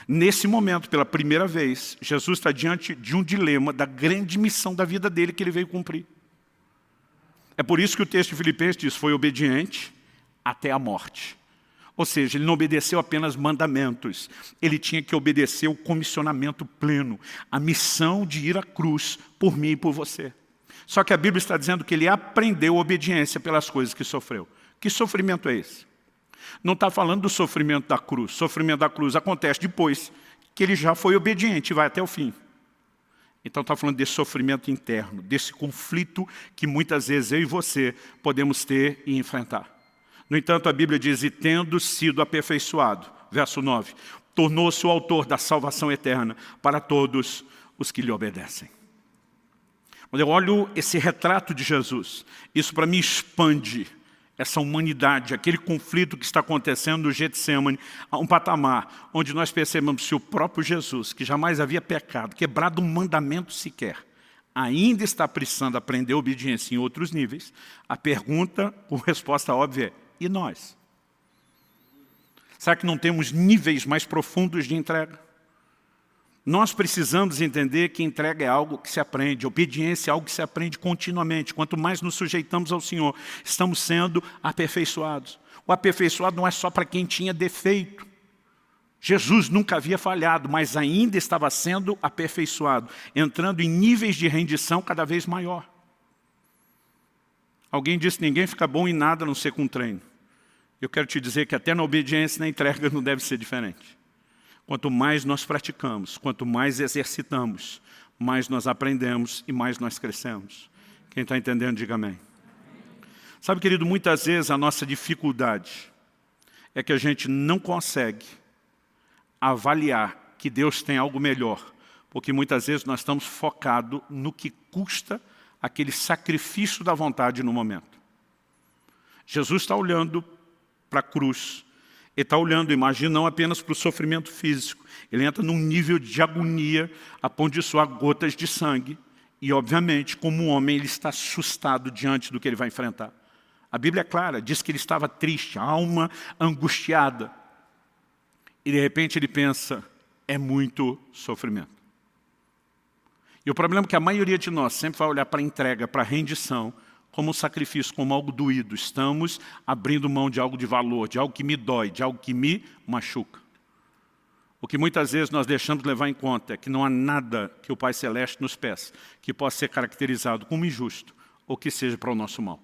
Nesse momento, pela primeira vez, Jesus está diante de um dilema da grande missão da vida dele que ele veio cumprir. É por isso que o texto de Filipenses diz, foi obediente até a morte. Ou seja, ele não obedeceu apenas mandamentos, ele tinha que obedecer o comissionamento pleno, a missão de ir à cruz por mim e por você. Só que a Bíblia está dizendo que ele aprendeu obediência pelas coisas que sofreu. Que sofrimento é esse? Não está falando do sofrimento da cruz. O sofrimento da cruz acontece depois que ele já foi obediente e vai até o fim. Então está falando desse sofrimento interno, desse conflito que muitas vezes eu e você podemos ter e enfrentar. No entanto, a Bíblia diz, e tendo sido aperfeiçoado, verso 9, tornou-se o autor da salvação eterna para todos os que lhe obedecem. Quando eu olho esse retrato de Jesus, isso para mim expande essa humanidade, aquele conflito que está acontecendo no Getsemane, a um patamar onde nós percebemos que o próprio Jesus, que jamais havia pecado, quebrado um mandamento sequer, ainda está precisando aprender obediência em outros níveis. A pergunta, com resposta óbvia é, e nós? Será que não temos níveis mais profundos de entrega? Nós precisamos entender que entrega é algo que se aprende, obediência é algo que se aprende continuamente. Quanto mais nos sujeitamos ao Senhor, estamos sendo aperfeiçoados. O aperfeiçoado não é só para quem tinha defeito. Jesus nunca havia falhado, mas ainda estava sendo aperfeiçoado, entrando em níveis de rendição cada vez maior. Alguém disse que ninguém fica bom em nada a não ser com treino. Eu quero te dizer que até na obediência e na entrega não deve ser diferente. Quanto mais nós praticamos, quanto mais exercitamos, mais nós aprendemos e mais nós crescemos. Quem está entendendo, diga amém. Sabe, querido, muitas vezes a nossa dificuldade é que a gente não consegue avaliar que Deus tem algo melhor, porque muitas vezes nós estamos focados no que custa aquele sacrifício da vontade no momento. Jesus está olhando para a cruz. Ele está olhando, imagina, não apenas para o sofrimento físico. Ele entra num nível de agonia, a ponto de suar gotas de sangue. E, obviamente, como um homem, ele está assustado diante do que ele vai enfrentar. A Bíblia é clara, diz que ele estava triste, a alma angustiada. E, de repente, ele pensa, é muito sofrimento. E o problema é que a maioria de nós sempre vai olhar para a entrega, para a rendição, como um sacrifício, como algo doído. Estamos abrindo mão de algo de valor, de algo que me dói, de algo que me machuca. O que muitas vezes nós deixamos de levar em conta é que não há nada que o Pai Celeste nos peça que possa ser caracterizado como injusto ou que seja para o nosso mal.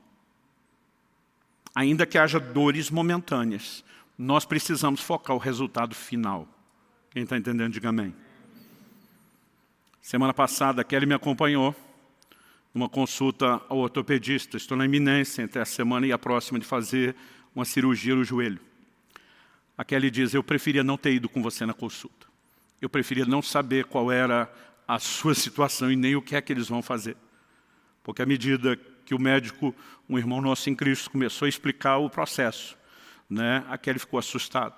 Ainda que haja dores momentâneas, nós precisamos focar o resultado final. Quem está entendendo, diga amém. Semana passada, a Kelly me acompanhou uma consulta ao ortopedista. Estou na iminência entre a semana e a próxima de fazer uma cirurgia no joelho. A Kelly diz, eu preferia não ter ido com você na consulta. Eu preferia não saber qual era a sua situação e nem o que é que eles vão fazer. Porque à medida que o médico, um irmão nosso em Cristo, começou a explicar o processo, a Kelly ficou assustada.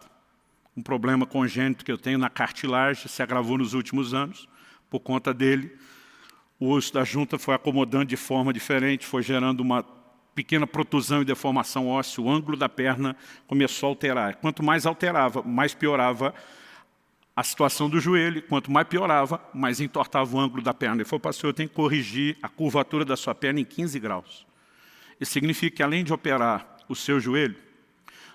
Um problema congênito que eu tenho na cartilagem se agravou nos últimos anos. Por conta dele, o osso da junta foi acomodando de forma diferente, foi gerando uma pequena protusão e deformação óssea, o ângulo da perna começou a alterar. Quanto mais alterava, mais piorava a situação do joelho, quanto mais piorava, mais entortava o ângulo da perna. Ele falou, pastor, eu tenho que corrigir a curvatura da sua perna em 15 graus. Isso significa que além de operar o seu joelho,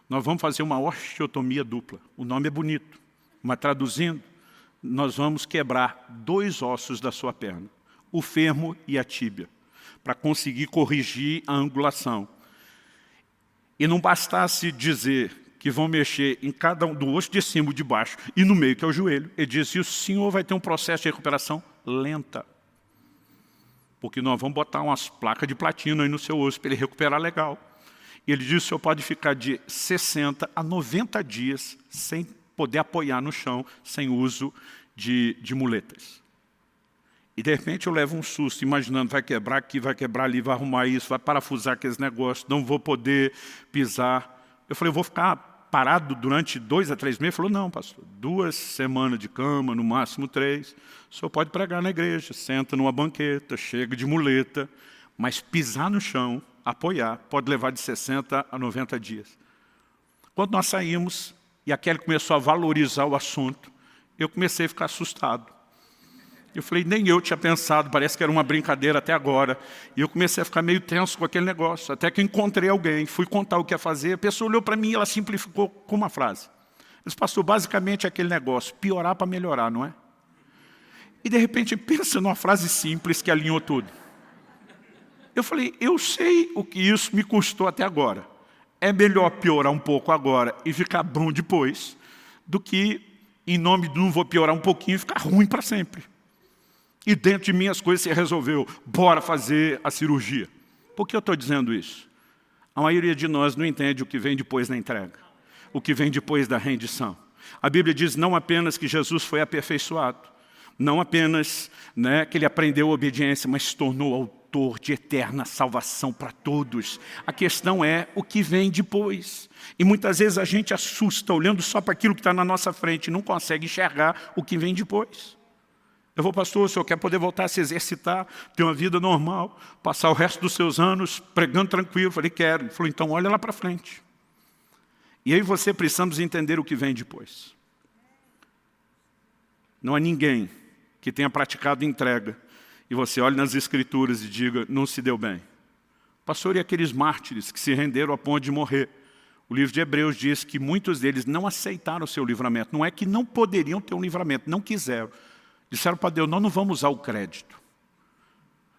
Nós vamos fazer uma osteotomia dupla. O nome é bonito, mas traduzindo, nós vamos quebrar 2 ossos da sua perna, o fêmur e a tíbia, para conseguir corrigir a angulação. E não bastasse dizer que vão mexer em cada um do osso de cima e de baixo e no meio, que é o joelho. Ele disse, o senhor vai ter um processo de recuperação lenta. Porque nós vamos botar umas placas de platina aí no seu osso para ele recuperar legal. E ele disse, o senhor pode ficar de 60 a 90 dias sem poder apoiar no chão, sem uso de muletas. E de repente eu levo um susto, imaginando, vai quebrar aqui, vai quebrar ali, vai arrumar isso, vai parafusar aqueles negócios, não vou poder pisar. Eu falei, eu vou ficar parado durante 2 a 3 meses? Ele falou, não, pastor, 2 semanas de cama, no máximo 3. O senhor pode pregar na igreja, senta numa banqueta, chega de muleta, mas pisar no chão, apoiar, pode levar de 60 a 90 dias. Quando nós saímos, e a Kelly começou a valorizar o assunto, eu comecei a ficar assustado. Eu falei, nem eu tinha pensado, parece que era uma brincadeira até agora. E eu comecei a ficar meio tenso com aquele negócio, até que encontrei alguém, fui contar o que ia fazer, a pessoa olhou para mim e ela simplificou com uma frase. Ele disse, pastor, basicamente é aquele negócio, piorar para melhorar, não é? E de repente pensa numa frase simples que alinhou tudo. Eu falei, eu sei o que isso me custou até agora. É melhor piorar um pouco agora e ficar bom depois, do que, em nome do não vou piorar um pouquinho e ficar ruim para sempre. E dentro de mim as coisas se resolveu, bora fazer a cirurgia. Por que eu estou dizendo isso? A maioria de nós não entende o que vem depois da entrega, o que vem depois da rendição. A Bíblia diz não apenas que Jesus foi aperfeiçoado, não apenas que ele aprendeu a obediência, mas se tornou autor de eterna salvação para todos. A questão é o que vem depois. E muitas vezes a gente assusta olhando só para aquilo que está na nossa frente e não consegue enxergar o que vem depois. Eu vou, pastor, o senhor quer poder voltar a se exercitar, ter uma vida normal, passar o resto dos seus anos pregando tranquilo? Eu falei, quero. Ele falou, então olha lá para frente. E aí você precisamos entender o que vem depois. Não há ninguém que tenha praticado entrega e você olhe nas Escrituras e diga, não se deu bem. Pastor, e aqueles mártires que se renderam a ponto de morrer? O livro de Hebreus diz que muitos deles não aceitaram o seu livramento. Não é que não poderiam ter um livramento, não quiseram. Disseram para Deus, nós não vamos usar o crédito.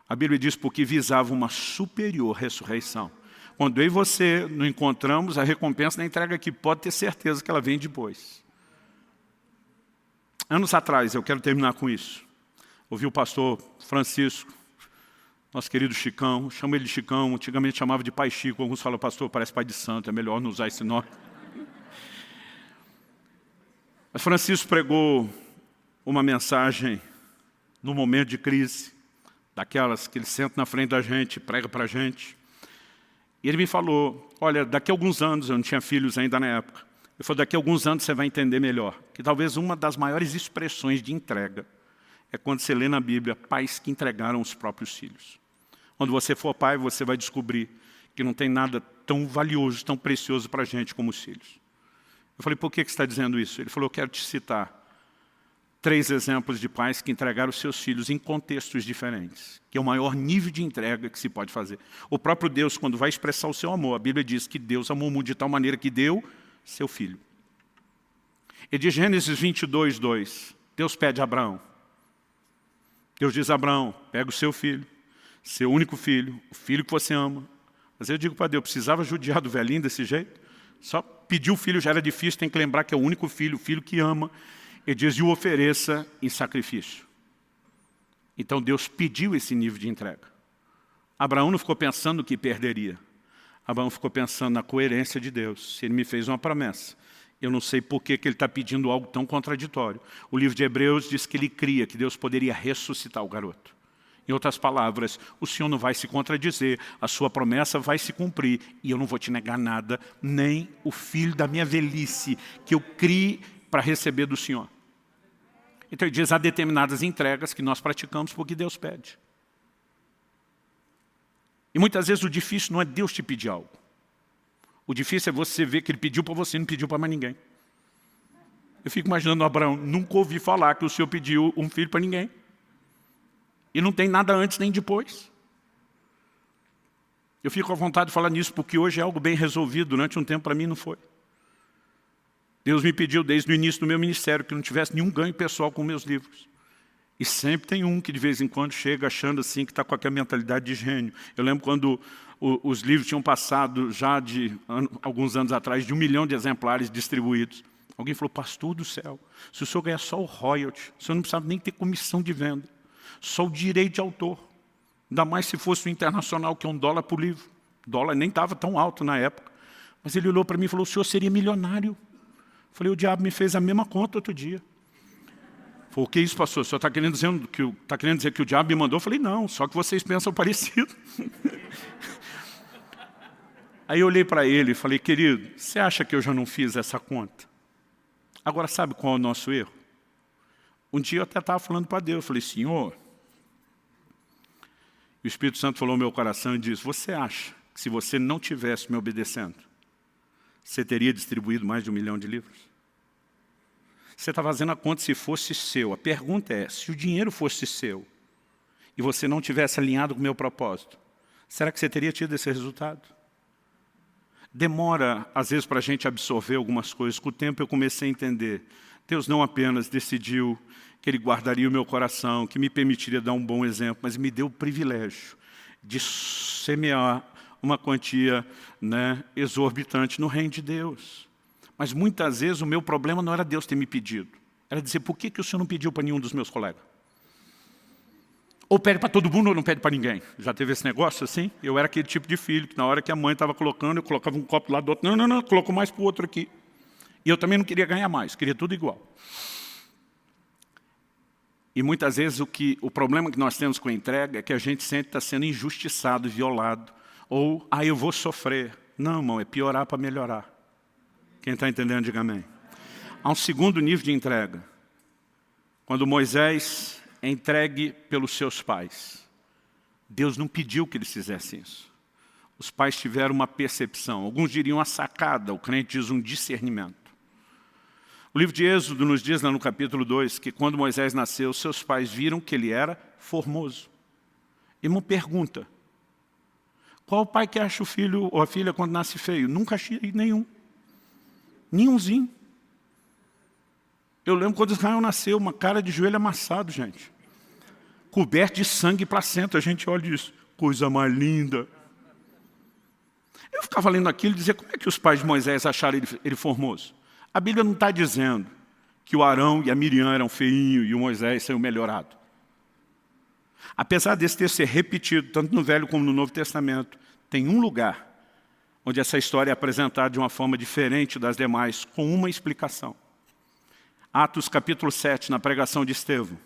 A Bíblia diz porque visava uma superior ressurreição. Quando eu e você não encontramos a recompensa da entrega aqui, pode ter certeza que ela vem depois. Anos atrás, eu quero terminar com isso. Ouvi o pastor Francisco, nosso querido Chicão, chamo ele de Chicão, antigamente chamava de Pai Chico, alguns falam, pastor, parece pai de santo, é melhor não usar esse nome. Mas Francisco pregou uma mensagem no momento de crise, daquelas que ele senta na frente da gente, prega para a gente. E ele me falou, olha, daqui a alguns anos, eu não tinha filhos ainda na época, ele falou, daqui a alguns anos você vai entender melhor, que talvez uma das maiores expressões de entrega é quando você lê na Bíblia pais que entregaram os próprios filhos. Quando você for pai, você vai descobrir que não tem nada tão valioso, tão precioso para a gente como os filhos. Eu falei, por que você está dizendo isso? Ele falou, eu quero te citar 3 exemplos de pais que entregaram os seus filhos em contextos diferentes, que é o maior nível de entrega que se pode fazer. O próprio Deus, quando vai expressar o seu amor, a Bíblia diz que Deus amou o mundo de tal maneira que deu seu filho. E de Gênesis 22, 2, Deus pede a Abraão. Deus diz a Abraão, pega o seu filho, seu único filho, o filho que você ama. Mas eu digo para Deus, precisava judiar do velhinho desse jeito? Só pedir o filho já era difícil, tem que lembrar que é o único filho, o filho que ama. Ele diz, e o ofereça em sacrifício. Então Deus pediu esse nível de entrega. Abraão não ficou pensando no que perderia. Abraão ficou pensando na coerência de Deus. Se ele me fez uma promessa, eu não sei por que ele está pedindo algo tão contraditório. O livro de Hebreus diz que ele cria que Deus poderia ressuscitar o garoto. Em outras palavras, o Senhor não vai se contradizer, a sua promessa vai se cumprir, e eu não vou te negar nada, nem o filho da minha velhice, que eu crie para receber do Senhor. Então ele diz, há determinadas entregas que nós praticamos porque Deus pede. E muitas vezes o difícil não é Deus te pedir algo. O difícil é você ver que Ele pediu para você e não pediu para mais ninguém. Eu fico imaginando Abraão, nunca ouvi falar que o Senhor pediu um filho para ninguém. E não tem nada antes nem depois. Eu fico à vontade de falar nisso porque hoje é algo bem resolvido, durante um tempo para mim não foi. Deus me pediu desde o início do meu ministério que não tivesse nenhum ganho pessoal com meus livros. E sempre tem um que de vez em quando chega achando assim que está com aquela mentalidade de gênio. Eu lembro quando os livros tinham passado já alguns anos atrás de 1 milhão de exemplares distribuídos. Alguém falou, pastor do céu, se o senhor ganhar só o royalty, o senhor não precisava nem ter comissão de venda, só o direito de autor. Ainda mais se fosse o internacional, que é $1 por livro. O dólar nem estava tão alto na época. Mas ele olhou para mim e falou, o senhor seria milionário. Eu falei, o diabo me fez a mesma conta outro dia. Falei, o que é isso, pastor? O senhor está querendo dizer que o diabo me mandou? Eu falei, não, só que vocês pensam parecido. Aí eu olhei para ele e falei, querido, você acha que eu já não fiz essa conta? Agora, sabe qual é o nosso erro? Um dia eu até estava falando para Deus, eu falei, Senhor, e o Espírito Santo falou no meu coração e disse, você acha que se você não tivesse me obedecendo, você teria distribuído mais de 1 milhão de livros? Você está fazendo a conta se fosse seu. A pergunta é, se o dinheiro fosse seu e você não tivesse alinhado com o meu propósito, será que você teria tido esse resultado? Demora, às vezes, para a gente absorver algumas coisas. Com o tempo eu comecei a entender. Deus não apenas decidiu que Ele guardaria o meu coração, que me permitiria dar um bom exemplo, mas me deu o privilégio de semear uma quantia, exorbitante no reino de Deus. Mas muitas vezes o meu problema não era Deus ter me pedido. Era dizer, por que o Senhor não pediu para nenhum dos meus colegas? Ou pede para todo mundo ou não pede para ninguém. Já teve esse negócio assim? Eu era aquele tipo de filho, que na hora que a mãe estava colocando, eu colocava um copo do lado do outro. Não, colocou mais para o outro aqui. E eu também não queria ganhar mais, queria tudo igual. E muitas vezes o problema que nós temos com a entrega é que a gente sempre está sendo injustiçado, violado. Ou, eu vou sofrer. Não, irmão, é piorar para melhorar. Quem está entendendo, diga amém. Há um segundo nível de entrega. Quando Moisés é entregue pelos seus pais. Deus não pediu que eles fizessem isso. Os pais tiveram uma percepção. Alguns diriam a sacada, o crente diz um discernimento. O livro de Êxodo nos diz, lá no capítulo 2, que quando Moisés nasceu, seus pais viram que ele era formoso. E uma pergunta. Qual o pai que acha o filho ou a filha quando nasce feio? Nunca achei nenhum. Nenhumzinho. Eu lembro quando Israel nasceu, uma cara de joelho amassado, gente. Coberto de sangue e placenta. A gente olha isso. Coisa mais linda. Eu ficava lendo aquilo e dizia, como é que os pais de Moisés acharam ele formoso? A Bíblia não está dizendo que o Arão e a Miriam eram feinhos e o Moisés saiu melhorado. Apesar desse texto ser repetido, tanto no Velho como no Novo Testamento, tem um lugar onde essa história é apresentada de uma forma diferente das demais, com uma explicação. Atos capítulo 7, na pregação de Estevão,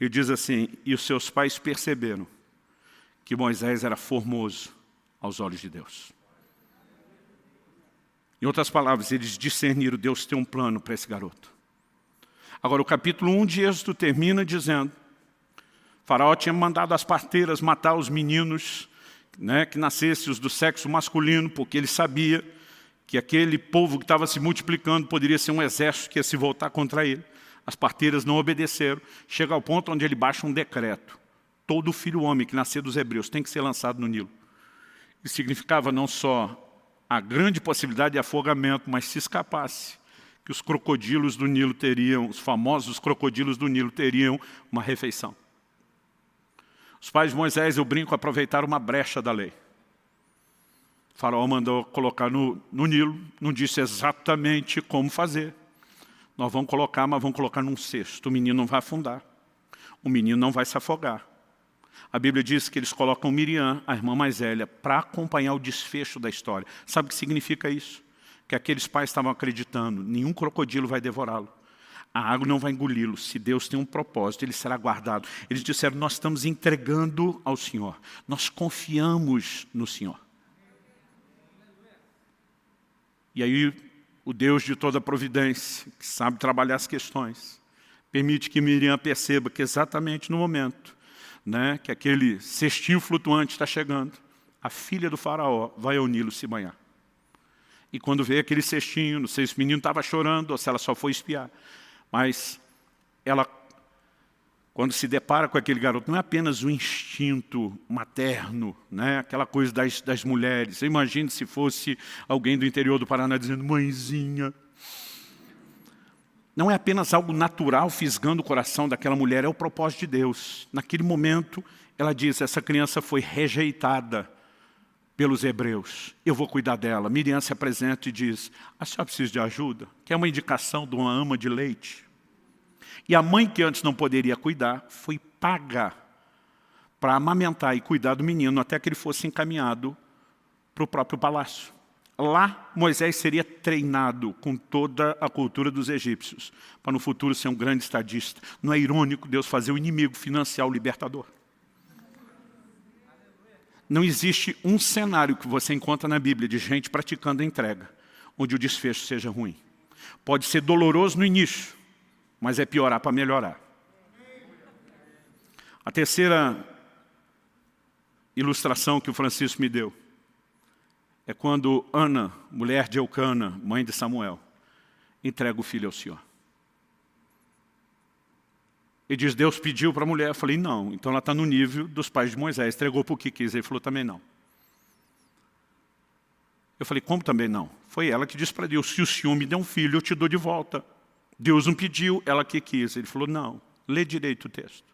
ele diz assim, e os seus pais perceberam que Moisés era formoso aos olhos de Deus. Em outras palavras, eles discerniram, Deus tem um plano para esse garoto. Agora, o capítulo 1 de Êxodo termina dizendo, Faraó tinha mandado as parteiras matar os meninos, que nascessem os do sexo masculino, porque ele sabia que aquele povo que estava se multiplicando poderia ser um exército que ia se voltar contra ele. As parteiras não obedeceram. Chega ao ponto onde ele baixa um decreto. Todo filho homem que nascer dos hebreus tem que ser lançado no Nilo. Isso significava não só a grande possibilidade de afogamento, mas se escapasse, que os crocodilos do Nilo teriam, os famosos crocodilos do Nilo teriam uma refeição. Os pais de Moisés, eu brinco, aproveitaram uma brecha da lei. O faraó mandou colocar no Nilo, não disse exatamente como fazer. Nós vamos colocar, mas vamos colocar num cesto. O menino não vai afundar. O menino não vai se afogar. A Bíblia diz que eles colocam Miriam, a irmã mais velha, para acompanhar o desfecho da história. Sabe o que significa isso? Que aqueles pais estavam acreditando, nenhum crocodilo vai devorá-lo. A água não vai engoli-lo. Se Deus tem um propósito, ele será guardado. Eles disseram, nós estamos entregando ao Senhor. Nós confiamos no Senhor. E aí, o Deus de toda providência, que sabe trabalhar as questões, permite que Miriam perceba que exatamente no momento que aquele cestinho flutuante está chegando, a filha do faraó vai ao Nilo se banhar. E quando vê aquele cestinho, não sei se o menino estava chorando ou se ela só foi espiar, mas ela, quando se depara com aquele garoto, não é apenas o instinto materno, aquela coisa das mulheres. Eu imagino se fosse alguém do interior do Paraná dizendo, mãezinha, não é apenas algo natural fisgando o coração daquela mulher, é o propósito de Deus. Naquele momento, ela diz, essa criança foi rejeitada pelos hebreus. Eu vou cuidar dela. Miriam se apresenta e diz, a senhora precisa de ajuda? Quer uma indicação de uma ama de leite? E a mãe que antes não poderia cuidar, foi paga para amamentar e cuidar do menino até que ele fosse encaminhado para o próprio palácio. Lá, Moisés seria treinado com toda a cultura dos egípcios, para no futuro ser um grande estadista. Não é irônico Deus fazer o inimigo financiar o libertador? Não existe um cenário que você encontra na Bíblia de gente praticando a entrega, onde o desfecho seja ruim. Pode ser doloroso no início, mas é piorar para melhorar. A terceira ilustração que o Francisco me deu é quando Ana, mulher de Eucana, mãe de Samuel, entrega o filho ao Senhor. Ele diz, Deus pediu para a mulher. Eu falei, não. Então ela está no nível dos pais de Moisés. Entregou para o que quis. Ele falou, também não. Eu falei, como também não? Foi ela que disse para Deus, se o Senhor me der um filho, eu te dou de volta. Deus não pediu, ela que quis. Ele falou, não. Lê direito o texto.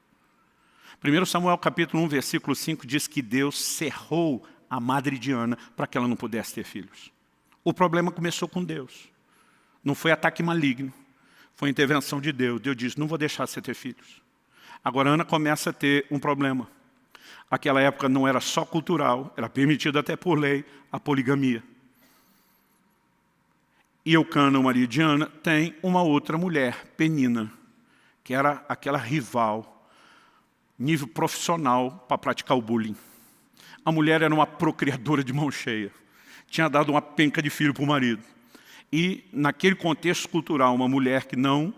1 Samuel capítulo 1, versículo 5 diz que Deus cerrou a madre de Ana para que ela não pudesse ter filhos. O problema começou com Deus. Não foi ataque maligno. Foi intervenção de Deus. Deus diz, não vou deixar você ter filhos. Agora Ana começa a ter um problema. Aquela época não era só cultural, era permitido até por lei a poligamia. E Eucana, o marido de Ana, tem uma outra mulher, Penina, que era aquela rival, nível profissional para praticar o bullying. A mulher era uma procriadora de mão cheia. Tinha dado uma penca de filho para o marido. E, naquele contexto cultural, uma mulher que não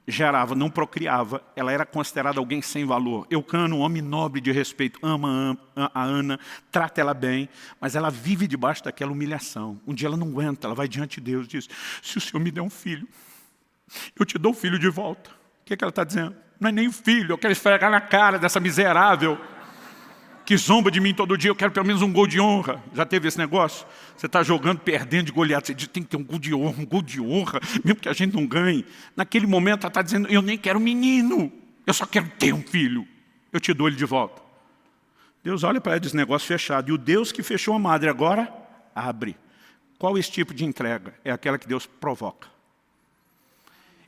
gerava, não procriava, ela era considerada alguém sem valor. Eucana, um homem nobre de respeito, ama a Ana, trata ela bem, mas ela vive debaixo daquela humilhação. Um dia ela não aguenta, ela vai diante de Deus e diz, se o Senhor me der um filho, eu te dou o filho de volta. O que ela está dizendo? Não é nem filho, eu quero esfregar na cara dessa miserável que zomba de mim todo dia, eu quero pelo menos um gol de honra. Já teve esse negócio? Você está jogando, perdendo de goleada, você diz, tem que ter um gol de honra, mesmo que a gente não ganhe. Naquele momento ela está dizendo, eu nem quero menino, eu só quero ter um filho. Eu te dou ele de volta. Deus olha para ela e diz, negócio fechado. E o Deus que fechou a madre agora, abre. Qual esse tipo de entrega? É aquela que Deus provoca.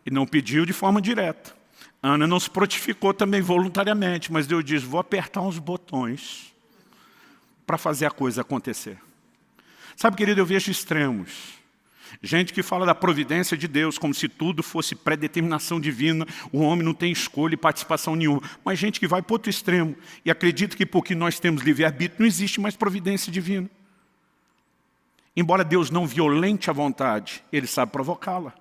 E não pediu de forma direta. Ana não se prontificou também voluntariamente, mas Deus diz, vou apertar uns botões para fazer a coisa acontecer. Sabe, querido, eu vejo extremos. Gente que fala da providência de Deus como se tudo fosse predeterminação divina, o homem não tem escolha e participação nenhuma. Mas gente que vai para outro extremo e acredita que porque nós temos livre-arbítrio não existe mais providência divina. Embora Deus não violente a vontade, Ele sabe provocá-la.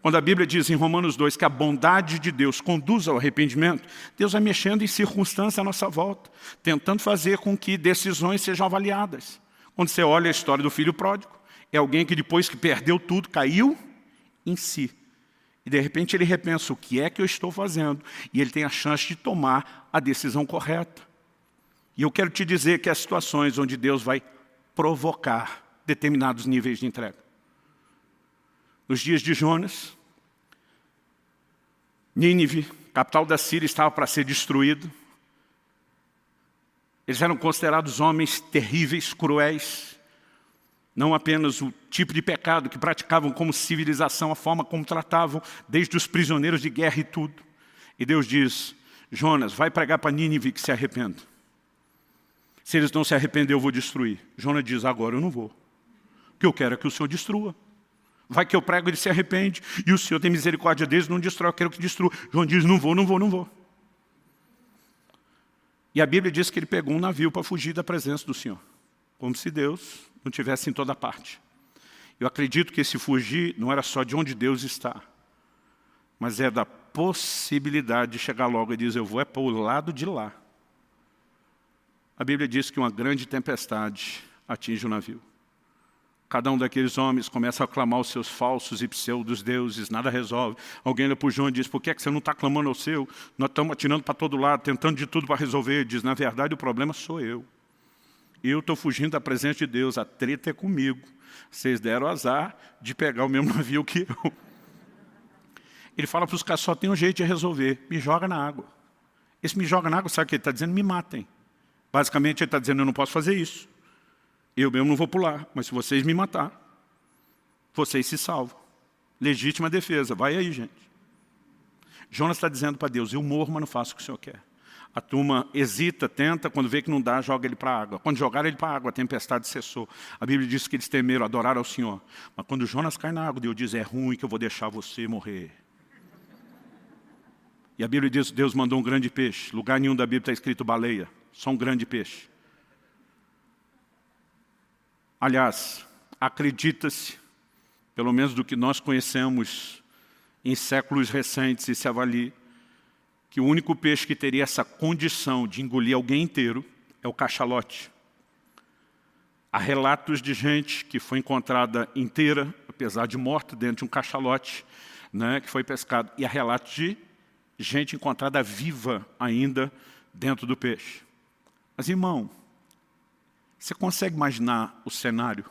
Quando a Bíblia diz em Romanos 2 que a bondade de Deus conduz ao arrependimento, Deus vai mexendo em circunstâncias à nossa volta, tentando fazer com que decisões sejam avaliadas. Quando você olha a história do filho pródigo, é alguém que depois que perdeu tudo, caiu em si. E de repente ele repensa, o que é que eu estou fazendo? E ele tem a chance de tomar a decisão correta. E eu quero te dizer que há situações onde Deus vai provocar determinados níveis de entrega. Nos dias de Jonas, Nínive, capital da Síria, estava para ser destruído. Eles eram considerados homens terríveis, cruéis. Não apenas o tipo de pecado que praticavam como civilização, a forma como tratavam, desde os prisioneiros de guerra e tudo. E Deus diz, Jonas, vai pregar para Nínive que se arrependa. Se eles não se arrependerem, eu vou destruir. Jonas diz, agora eu não vou. O que eu quero é que o Senhor destrua. Vai que eu prego, ele se arrepende, e o Senhor tem misericórdia deles, não destrói, eu quero que destrua. João diz, não vou, não vou, não vou. E a Bíblia diz que ele pegou um navio para fugir da presença do Senhor. Como se Deus não tivesse em toda parte. Eu acredito que esse fugir não era só de onde Deus está, mas é da possibilidade de chegar logo e dizer, eu vou é para o lado de lá. A Bíblia diz que uma grande tempestade atinge o navio. Cada um daqueles homens começa a clamar os seus falsos e pseudos deuses, nada resolve. Alguém olha para o João e diz, por que é que você não está clamando ao seu? Nós estamos atirando para todo lado, tentando de tudo para resolver. Ele diz, na verdade o problema sou eu. Eu estou fugindo da presença de Deus, a treta é comigo. Vocês deram azar de pegar o mesmo navio que eu. Ele fala para os caras, só tem um jeito de resolver, me joga na água. Esse me joga na água, sabe o que ele está dizendo? Me matem. Basicamente ele está dizendo, eu não posso fazer isso. Eu mesmo não vou pular, mas se vocês me matar, vocês se salvam. Legítima defesa, vai aí, gente. Jonas está dizendo para Deus, eu morro, mas não faço o que o Senhor quer. A turma hesita, tenta, quando vê que não dá, joga ele para a água. Quando jogaram ele para a água, a tempestade cessou. A Bíblia diz que eles temeram, adoraram ao Senhor. Mas quando Jonas cai na água, Deus diz, é ruim que eu vou deixar você morrer. E a Bíblia diz que Deus mandou um grande peixe. Lugar nenhum da Bíblia está escrito baleia, só um grande peixe. Aliás, acredita-se, pelo menos do que nós conhecemos em séculos recentes e se avalia, que o único peixe que teria essa condição de engolir alguém inteiro é o cachalote. Há relatos de gente que foi encontrada inteira, apesar de morta, dentro de um cachalote, né, que foi pescado. E há relatos de gente encontrada viva ainda dentro do peixe. Mas, irmão, você consegue imaginar o cenário?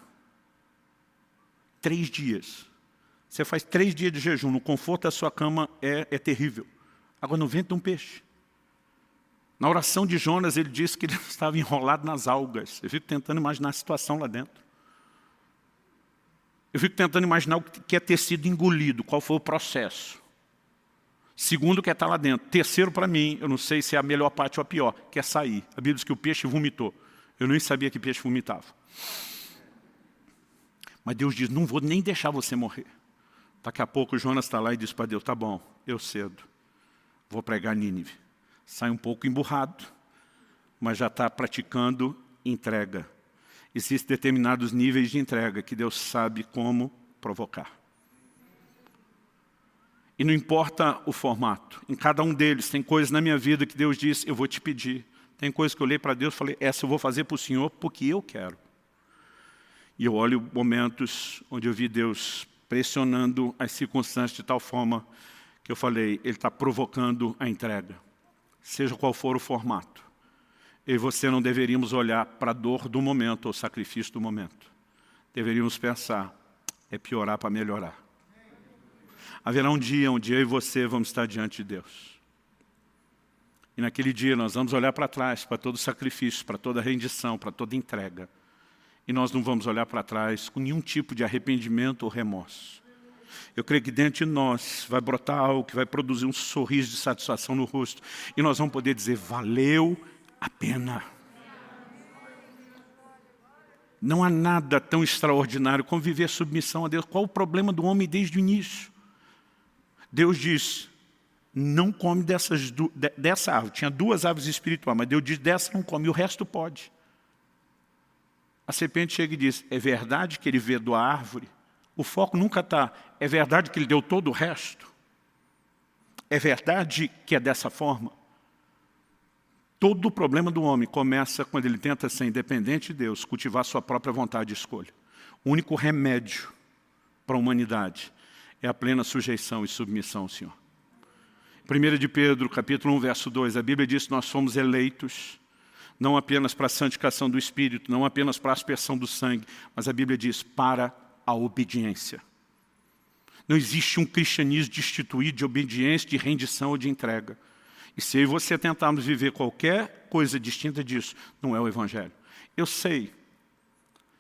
3 dias. Você faz 3 dias de jejum, no conforto da sua cama é terrível. Agora no ventre de um peixe. Na oração de Jonas, ele disse que ele estava enrolado nas algas. Eu fico tentando imaginar a situação lá dentro. Eu fico tentando imaginar o que é ter sido engolido, qual foi o processo. Segundo, o que é estar lá dentro. Terceiro, para mim, eu não sei se é a melhor parte ou a pior, que é sair. A Bíblia diz que o peixe vomitou. Eu nem sabia que peixe vomitava. Mas Deus diz, não vou nem deixar você morrer. Daqui a pouco Jonas está lá e diz para Deus, tá bom, eu cedo. Vou pregar Nínive. Sai um pouco emburrado, mas já está praticando entrega. Existem determinados níveis de entrega que Deus sabe como provocar. E não importa o formato. Em cada um deles tem coisas na minha vida que Deus diz, eu vou te pedir. Tem coisas que eu olhei para Deus e falei, essa eu vou fazer para o Senhor porque eu quero. E eu olho momentos onde eu vi Deus pressionando as circunstâncias de tal forma que eu falei, Ele está provocando a entrega. Seja qual for o formato. Eu e você não deveríamos olhar para a dor do momento ou sacrifício do momento. Deveríamos pensar, é piorar para melhorar. Haverá um dia onde eu e você vamos estar diante de Deus. E naquele dia nós vamos olhar para trás, para todo sacrifício, para toda rendição, para toda entrega. E nós não vamos olhar para trás com nenhum tipo de arrependimento ou remorso. Eu creio que dentro de nós vai brotar algo que vai produzir um sorriso de satisfação no rosto. E nós vamos poder dizer, valeu a pena. Não há nada tão extraordinário como viver submissão a Deus. Qual o problema do homem desde o início? Deus diz, não come dessa árvore. Tinha 2 árvores espirituais, mas Deus diz, dessa não come, e o resto pode. A serpente chega e diz, é verdade que ele vedou a árvore? O foco nunca está, é verdade que ele deu todo o resto? É verdade que é dessa forma? Todo o problema do homem começa quando ele tenta ser independente de Deus, cultivar sua própria vontade e escolha. O único remédio para a humanidade é a plena sujeição e submissão ao Senhor. 1 de Pedro, capítulo 1, verso 2, a Bíblia diz que nós fomos eleitos, não apenas para a santificação do Espírito, não apenas para a aspersão do sangue, mas a Bíblia diz para a obediência. Não existe um cristianismo destituído de obediência, de rendição ou de entrega. E se eu e você tentarmos viver qualquer coisa distinta disso, não é o Evangelho. Eu sei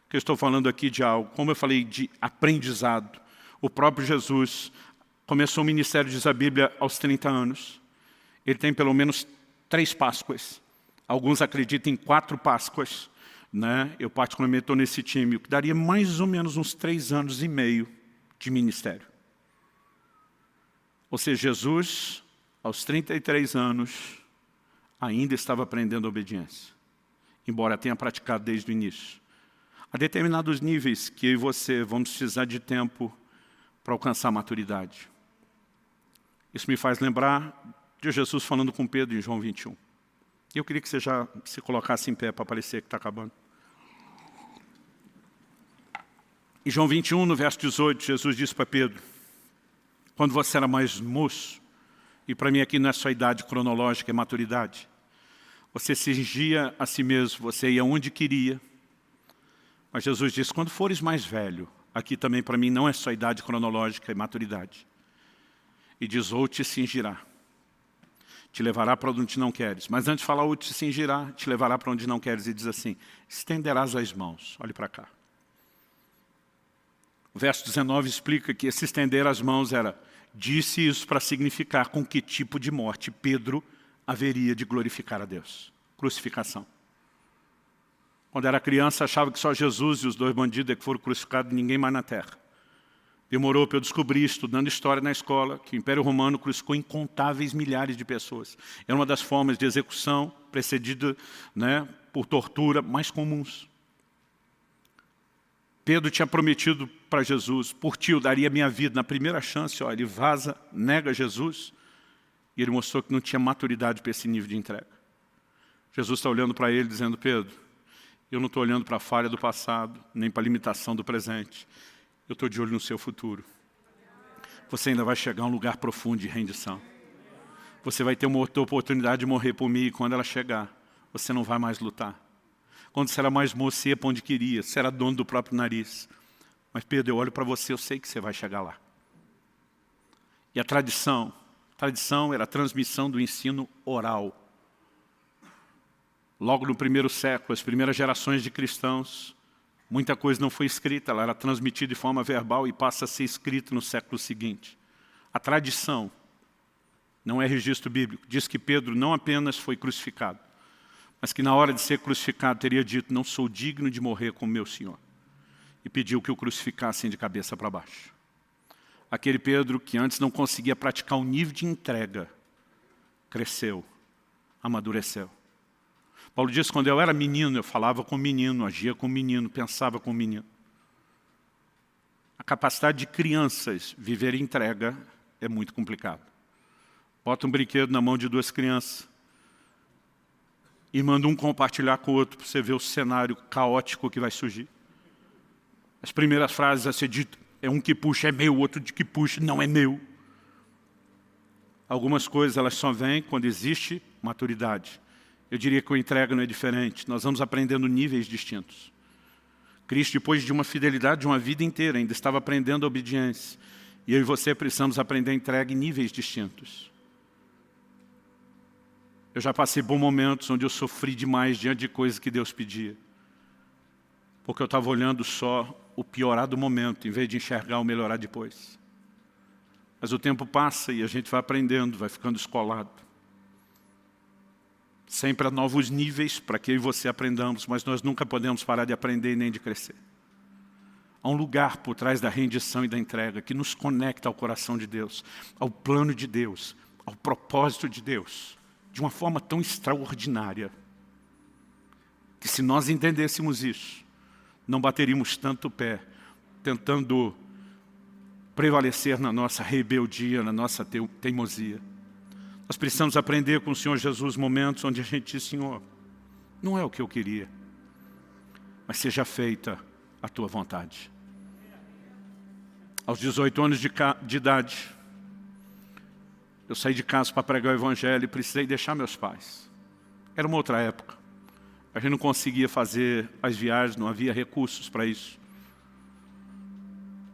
que eu estou falando aqui de algo, como eu falei, de aprendizado. O próprio Jesus começou o ministério, diz a Bíblia, aos 30 anos. Ele tem pelo menos 3 Páscoas. Alguns acreditam em 4 Páscoas. Né? Eu particularmente estou nesse time, o que daria mais ou menos uns 3 anos e meio de ministério. Ou seja, Jesus, aos 33 anos, ainda estava aprendendo obediência. Embora tenha praticado desde o início. Há determinados níveis que eu e você vamos precisar de tempo para alcançar a maturidade. Isso me faz lembrar de Jesus falando com Pedro em João 21. Eu queria que você já se colocasse em pé para parecer que está acabando. Em João 21, no verso 18, Jesus disse para Pedro, quando você era mais moço, e para mim aqui não é só idade cronológica, é maturidade, você cingia a si mesmo, você ia onde queria. Mas Jesus disse, quando fores mais velho, aqui também para mim não é só idade cronológica, é maturidade. e diz, ou te cingirá, te levará para onde não queres. Mas antes de falar, ou te cingirá, te levará para onde não queres, e diz assim, estenderás as mãos. Olhe para cá. O verso 19 explica que esse estender as mãos era, disse isso para significar com que tipo de morte Pedro haveria de glorificar a Deus. Crucificação. Quando era criança, achava que só Jesus e os 2 bandidos é que foram crucificados, ninguém mais na terra. Demorou para eu descobrir, estudando história na escola, que o Império Romano crucificou incontáveis milhares de pessoas. Era uma das formas de execução precedida, né, por tortura mais comuns. Pedro tinha prometido para Jesus, por ti eu daria minha vida. Na primeira chance, ó, ele vaza, nega Jesus, e ele mostrou que não tinha maturidade para esse nível de entrega. Jesus está olhando para ele dizendo, Pedro, eu não estou olhando para a falha do passado, nem para a limitação do presente. Eu estou de olho no seu futuro. Você ainda vai chegar a um lugar profundo de rendição. Você vai ter uma outra oportunidade de morrer por mim, e quando ela chegar, você não vai mais lutar. Quando você era mais moço, você ia para onde queria, você era dono do próprio nariz. Mas Pedro, eu olho para você, eu sei que você vai chegar lá. E a tradição era a transmissão do ensino oral. Logo no primeiro século, as primeiras gerações de cristãos, muita coisa não foi escrita, ela era transmitida de forma verbal e passa a ser escrita no século seguinte. A tradição, não é registro bíblico, diz que Pedro não apenas foi crucificado, mas que na hora de ser crucificado teria dito, não sou digno de morrer como meu Senhor. E pediu que o crucificassem de cabeça para baixo. Aquele Pedro que antes não conseguia praticar um nível de entrega, cresceu, amadureceu. Paulo diz, quando eu era menino, eu falava com menino, agia com menino, pensava com menino. A capacidade de crianças viver entrega é muito complicado. Bota um brinquedo na mão de 2 crianças e manda um compartilhar com o outro para você ver o cenário caótico que vai surgir. As primeiras frases a ser dito, é um que puxa, é meu, outro de que puxa, não é meu. Algumas coisas elas só vêm quando existe maturidade. Eu diria que a entrega não é diferente. Nós vamos aprendendo níveis distintos. Cristo, depois de uma fidelidade de uma vida inteira, ainda estava aprendendo a obediência. E eu e você precisamos aprender a entrega em níveis distintos. Eu já passei por momentos onde eu sofri demais diante de coisas que Deus pedia. Porque eu estava olhando só o piorar do momento, em vez de enxergar o melhorar depois. Mas o tempo passa e a gente vai aprendendo, vai ficando escolado. Sempre há novos níveis para que eu e você aprendamos, mas nós nunca podemos parar de aprender nem de crescer. Há um lugar por trás da rendição e da entrega que nos conecta ao coração de Deus, ao plano de Deus, ao propósito de Deus, de uma forma tão extraordinária, que se nós entendêssemos isso, não bateríamos tanto o pé, tentando prevalecer na nossa rebeldia, na nossa teimosia. Nós precisamos aprender com o Senhor Jesus momentos onde a gente diz, Senhor, não é o que eu queria, mas seja feita a tua vontade. Aos 18 anos de idade, eu saí de casa para pregar o Evangelho e precisei deixar meus pais. Era uma outra época. A gente não conseguia fazer as viagens, não havia recursos para isso.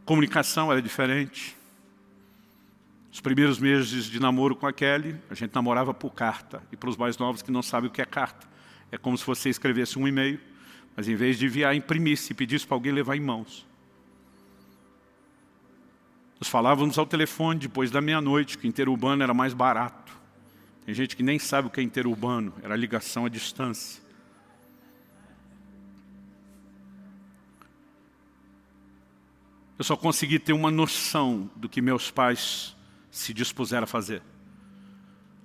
Comunicação era diferente. Os primeiros meses de namoro com a Kelly, a gente namorava por carta. E para os mais novos que não sabem o que é carta, é como se você escrevesse um e-mail, mas em vez de enviar, imprimisse e pedisse para alguém levar em mãos. Nós falávamos ao telefone depois da meia-noite, que interurbano era mais barato. Tem gente que nem sabe o que é interurbano, era ligação à distância. Eu só consegui ter uma noção do que meus pais se dispuseram a fazer.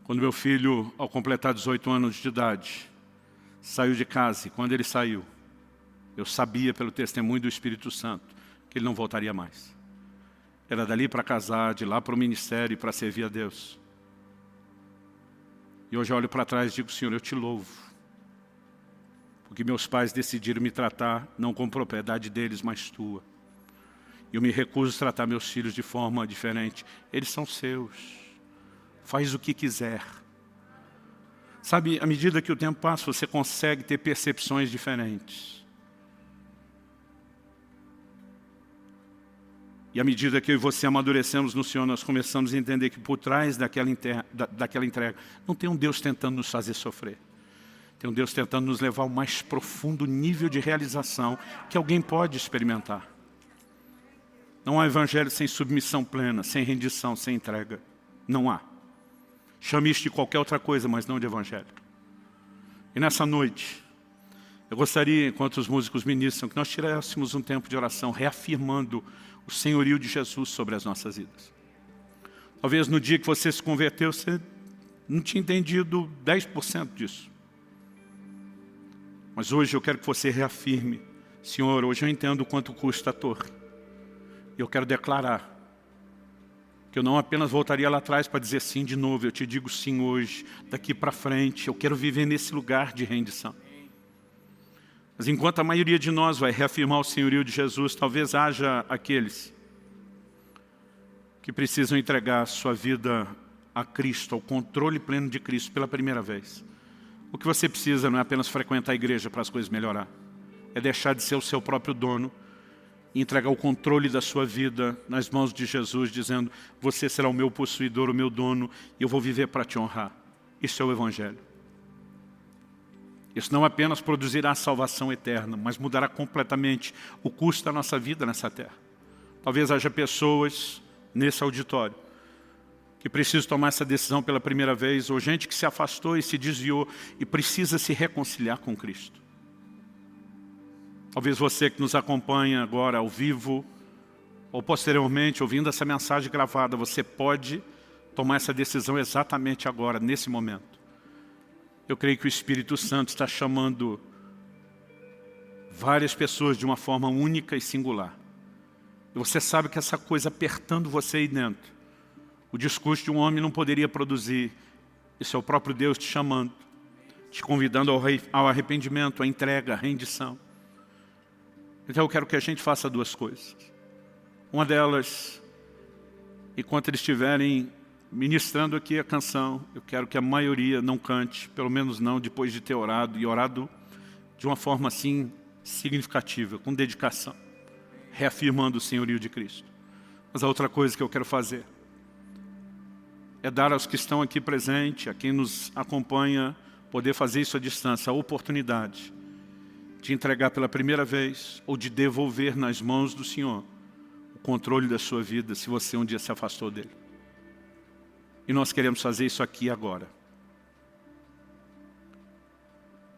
Quando meu filho, ao completar 18 anos de idade, saiu de casa, e quando ele saiu, eu sabia pelo testemunho do Espírito Santo que ele não voltaria mais. Era dali para casar, de lá para o ministério, para servir a Deus. E hoje eu olho para trás e digo, Senhor, eu te louvo. Porque meus pais decidiram me tratar, não como propriedade deles, mas tua. E eu me recuso a tratar meus filhos de forma diferente. Eles são seus. Faz o que quiser. Sabe, à medida que o tempo passa, você consegue ter percepções diferentes. E à medida que eu e você amadurecemos no Senhor, nós começamos a entender que por trás daquela entrega, não tem um Deus tentando nos fazer sofrer. Tem um Deus tentando nos levar ao mais profundo nível de realização que alguém pode experimentar. Não há evangelho sem submissão plena, sem rendição, sem entrega. Não há. Chame isso de qualquer outra coisa, mas não de evangelho. E nessa noite, eu gostaria, enquanto os músicos ministram, que nós tirássemos um tempo de oração, reafirmando o senhorio de Jesus sobre as nossas vidas. Talvez no dia que você se converteu, você não tinha entendido 10% disso. Mas hoje eu quero que você reafirme: Senhor, hoje eu entendo quanto custa a torre. E eu quero declarar que eu não apenas voltaria lá atrás para dizer sim de novo, eu te digo sim hoje, daqui para frente, eu quero viver nesse lugar de rendição. Mas enquanto a maioria de nós vai reafirmar o senhorio de Jesus, talvez haja aqueles que precisam entregar sua vida a Cristo, ao controle pleno de Cristo pela primeira vez. O que você precisa não é apenas frequentar a igreja para as coisas melhorar, é deixar de ser o seu próprio dono e entregar o controle da sua vida nas mãos de Jesus, dizendo: você será o meu possuidor, o meu dono, e eu vou viver para te honrar. Isso é o Evangelho. Isso não apenas produzirá salvação eterna, mas mudará completamente o curso da nossa vida nessa terra. Talvez haja pessoas nesse auditório que precisam tomar essa decisão pela primeira vez, ou gente que se afastou e se desviou e precisa se reconciliar com Cristo. Talvez você que nos acompanha agora ao vivo, ou posteriormente ouvindo essa mensagem gravada, você pode tomar essa decisão exatamente agora, nesse momento. Eu creio que o Espírito Santo está chamando várias pessoas de uma forma única e singular. E você sabe que essa coisa apertando você aí dentro, o discurso de um homem não poderia produzir. Isso é o próprio Deus te chamando, te convidando ao arrependimento, à entrega, à rendição. Então eu quero que a gente faça duas coisas. Uma delas, enquanto eles estiverem ministrando aqui a canção, eu quero que a maioria não cante, pelo menos não depois de ter orado, e orado de uma forma assim significativa, com dedicação, reafirmando o senhorio de Cristo. Mas a outra coisa que eu quero fazer é dar aos que estão aqui presentes, a quem nos acompanha, poder fazer isso à distância, a oportunidade de entregar pela primeira vez ou de devolver nas mãos do Senhor o controle da sua vida, se você um dia se afastou dele. E nós queremos fazer isso aqui agora.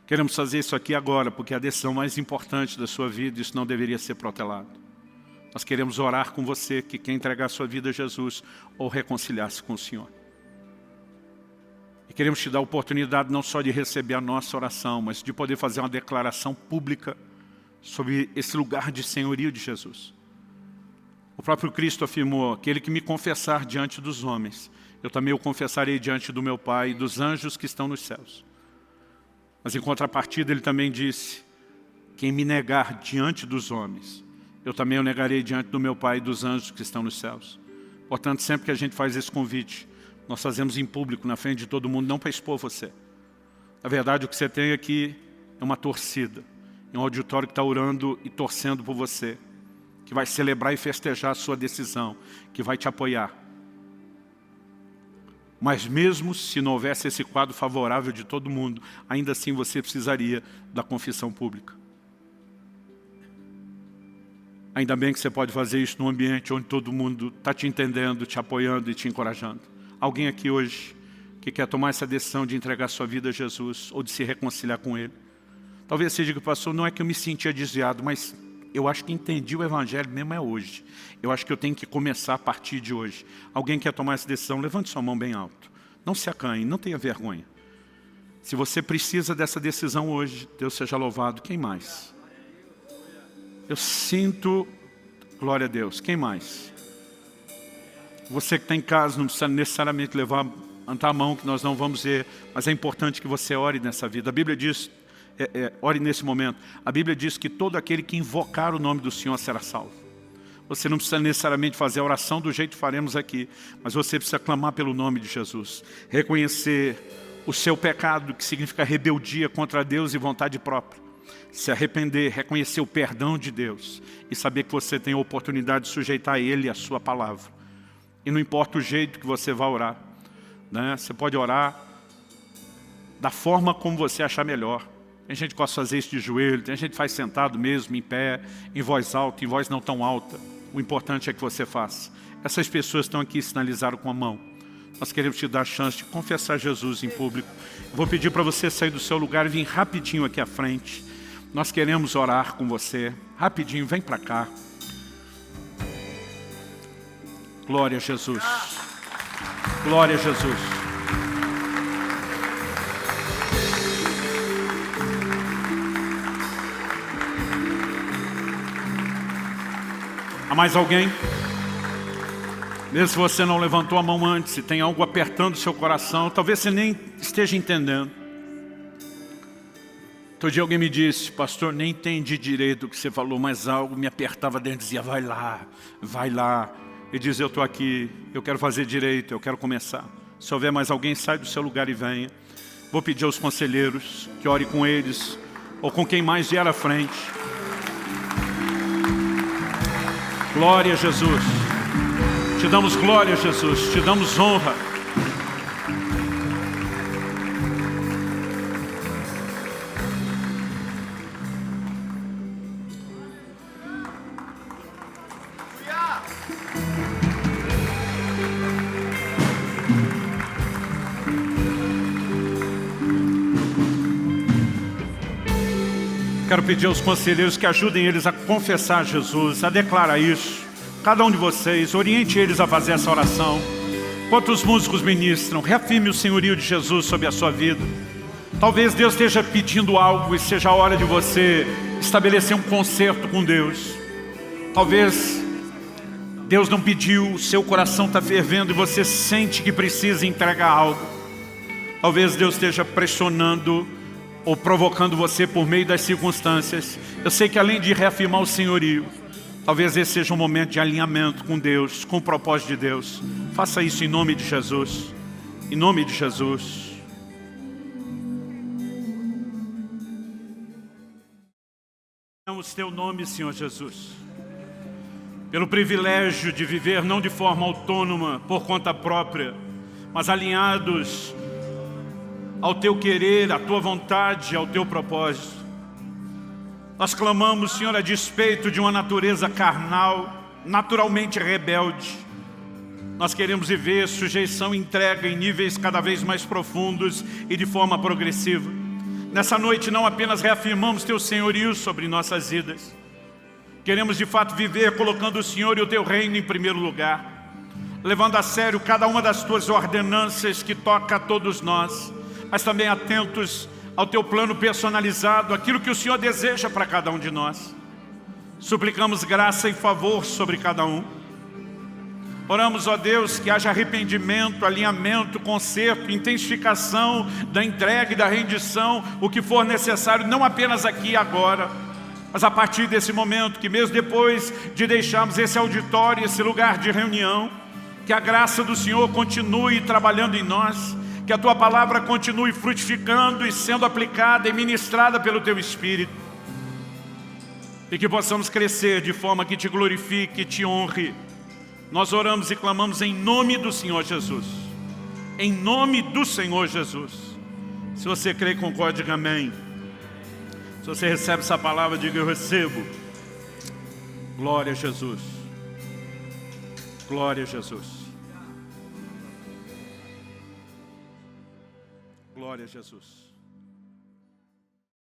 Queremos fazer isso aqui agora, porque é a decisão mais importante da sua vida, isso não deveria ser protelado. Nós queremos orar com você que quer entregar a sua vida a Jesus ou reconciliar-se com o Senhor. E queremos te dar a oportunidade não só de receber a nossa oração, mas de poder fazer uma declaração pública sobre esse lugar de senhorio de Jesus. O próprio Cristo afirmou: aquele que me confessar diante dos homens, eu também o confessarei diante do meu Pai e dos anjos que estão nos céus. Mas em contrapartida ele também disse: quem me negar diante dos homens, eu também o negarei diante do meu Pai e dos anjos que estão nos céus. Portanto, sempre que a gente faz esse convite, nós fazemos em público, na frente de todo mundo, não para expor você. Na verdade, o que você tem aqui é uma torcida, é um auditório que está orando e torcendo por você, que vai celebrar e festejar a sua decisão, que vai te apoiar. Mas mesmo se não houvesse esse quadro favorável de todo mundo, ainda assim você precisaria da confissão pública. Ainda bem que você pode fazer isso num ambiente onde todo mundo está te entendendo, te apoiando e te encorajando. Alguém aqui hoje que quer tomar essa decisão de entregar sua vida a Jesus ou de se reconciliar com Ele? Talvez você diga: pastor, não é que eu me sentia desviado, mas eu acho que entendi o Evangelho mesmo é hoje. Eu acho que eu tenho que começar a partir de hoje. Alguém quer tomar essa decisão? Levante sua mão bem alto. Não se acanhe, não tenha vergonha. Se você precisa dessa decisão hoje, Deus seja louvado. Quem mais? Eu sinto, glória a Deus. Quem mais? Você que está em casa não precisa necessariamente levantar a mão, que nós não vamos ver, mas é importante que você ore nessa vida. A Bíblia diz, ore nesse momento. A Bíblia diz que todo aquele que invocar o nome do Senhor será salvo. Você não precisa necessariamente fazer a oração do jeito que faremos aqui, mas você precisa clamar pelo nome de Jesus. Reconhecer o seu pecado, que significa rebeldia contra Deus e vontade própria. se arrepender, reconhecer o perdão de Deus e saber que você tem a oportunidade de sujeitar Ele e a sua palavra. E não importa o jeito que você vai orar, né? Você pode orar da forma como você achar melhor. Tem gente que gosta de fazer isso de joelho, tem gente que faz sentado mesmo, em pé, em voz alta, em voz não tão alta. O importante é que você faça. Essas pessoas estão aqui, sinalizaram com a mão. Nós queremos te dar a chance de confessar Jesus em público. Eu vou pedir para você sair do seu lugar e vir rapidinho aqui à frente. Nós queremos orar com você. Rapidinho, vem para cá. Glória a Jesus. Glória a Jesus. Há mais alguém? Mesmo se você não levantou a mão antes, se tem algo apertando o seu coração, talvez você nem esteja entendendo. Outro dia alguém me disse, pastor, nem entendi direito o que você falou, mas algo me apertava dentro e dizia, vai lá, vai lá. E diz, eu estou aqui, eu quero fazer direito, eu quero começar. Se houver mais alguém, sai do seu lugar e venha. Vou pedir aos conselheiros que ore com eles, ou com quem mais vier à frente. Glória a Jesus. Te damos glória, Jesus, te damos honra. Quero pedir aos conselheiros que ajudem eles a confessar Jesus, a declarar isso. Cada um de vocês, oriente eles a fazer essa oração. Enquanto os músicos ministram, reafirme o senhorio de Jesus sobre a sua vida. Talvez Deus esteja pedindo algo e seja a hora de você estabelecer um concerto com Deus. Talvez Deus não pediu, o seu coração está fervendo e você sente que precisa entregar algo. Talvez Deus esteja pressionando ou provocando você por meio das circunstâncias. Eu sei que além de reafirmar o senhorio, talvez esse seja um momento de alinhamento com Deus, com o propósito de Deus. Faça isso em nome de Jesus. Em nome de Jesus. Damos teu nome, Senhor Jesus, pelo privilégio de viver não de forma autônoma, por conta própria, mas alinhados ao teu querer, à tua vontade, ao teu propósito. Nós clamamos, Senhor, a despeito de uma natureza carnal, naturalmente rebelde. Nós queremos viver sujeição e entrega em níveis cada vez mais profundos e de forma progressiva. Nessa noite não apenas reafirmamos teu senhorio sobre nossas vidas. Queremos de fato viver colocando o Senhor e o teu reino em primeiro lugar, levando a sério cada uma das tuas ordenanças que toca a todos nós, mas também atentos ao teu plano personalizado, aquilo que o Senhor deseja para cada um de nós. Suplicamos graça e favor sobre cada um. Oramos, ó Deus, que haja arrependimento, alinhamento, conserto, intensificação da entrega e da rendição, o que for necessário, não apenas aqui e agora, mas a partir desse momento, que mesmo depois de deixarmos esse auditório, esse lugar de reunião, que a graça do Senhor continue trabalhando em nós, que a Tua palavra continue frutificando e sendo aplicada e ministrada pelo Teu Espírito. E que possamos crescer de forma que Te glorifique e Te honre. Nós oramos e clamamos em nome do Senhor Jesus. Em nome do Senhor Jesus. Se você crê, concorde, diga amém. Se você recebe essa palavra, diga eu recebo. Glória a Jesus. Glória a Jesus. Glória a Jesus.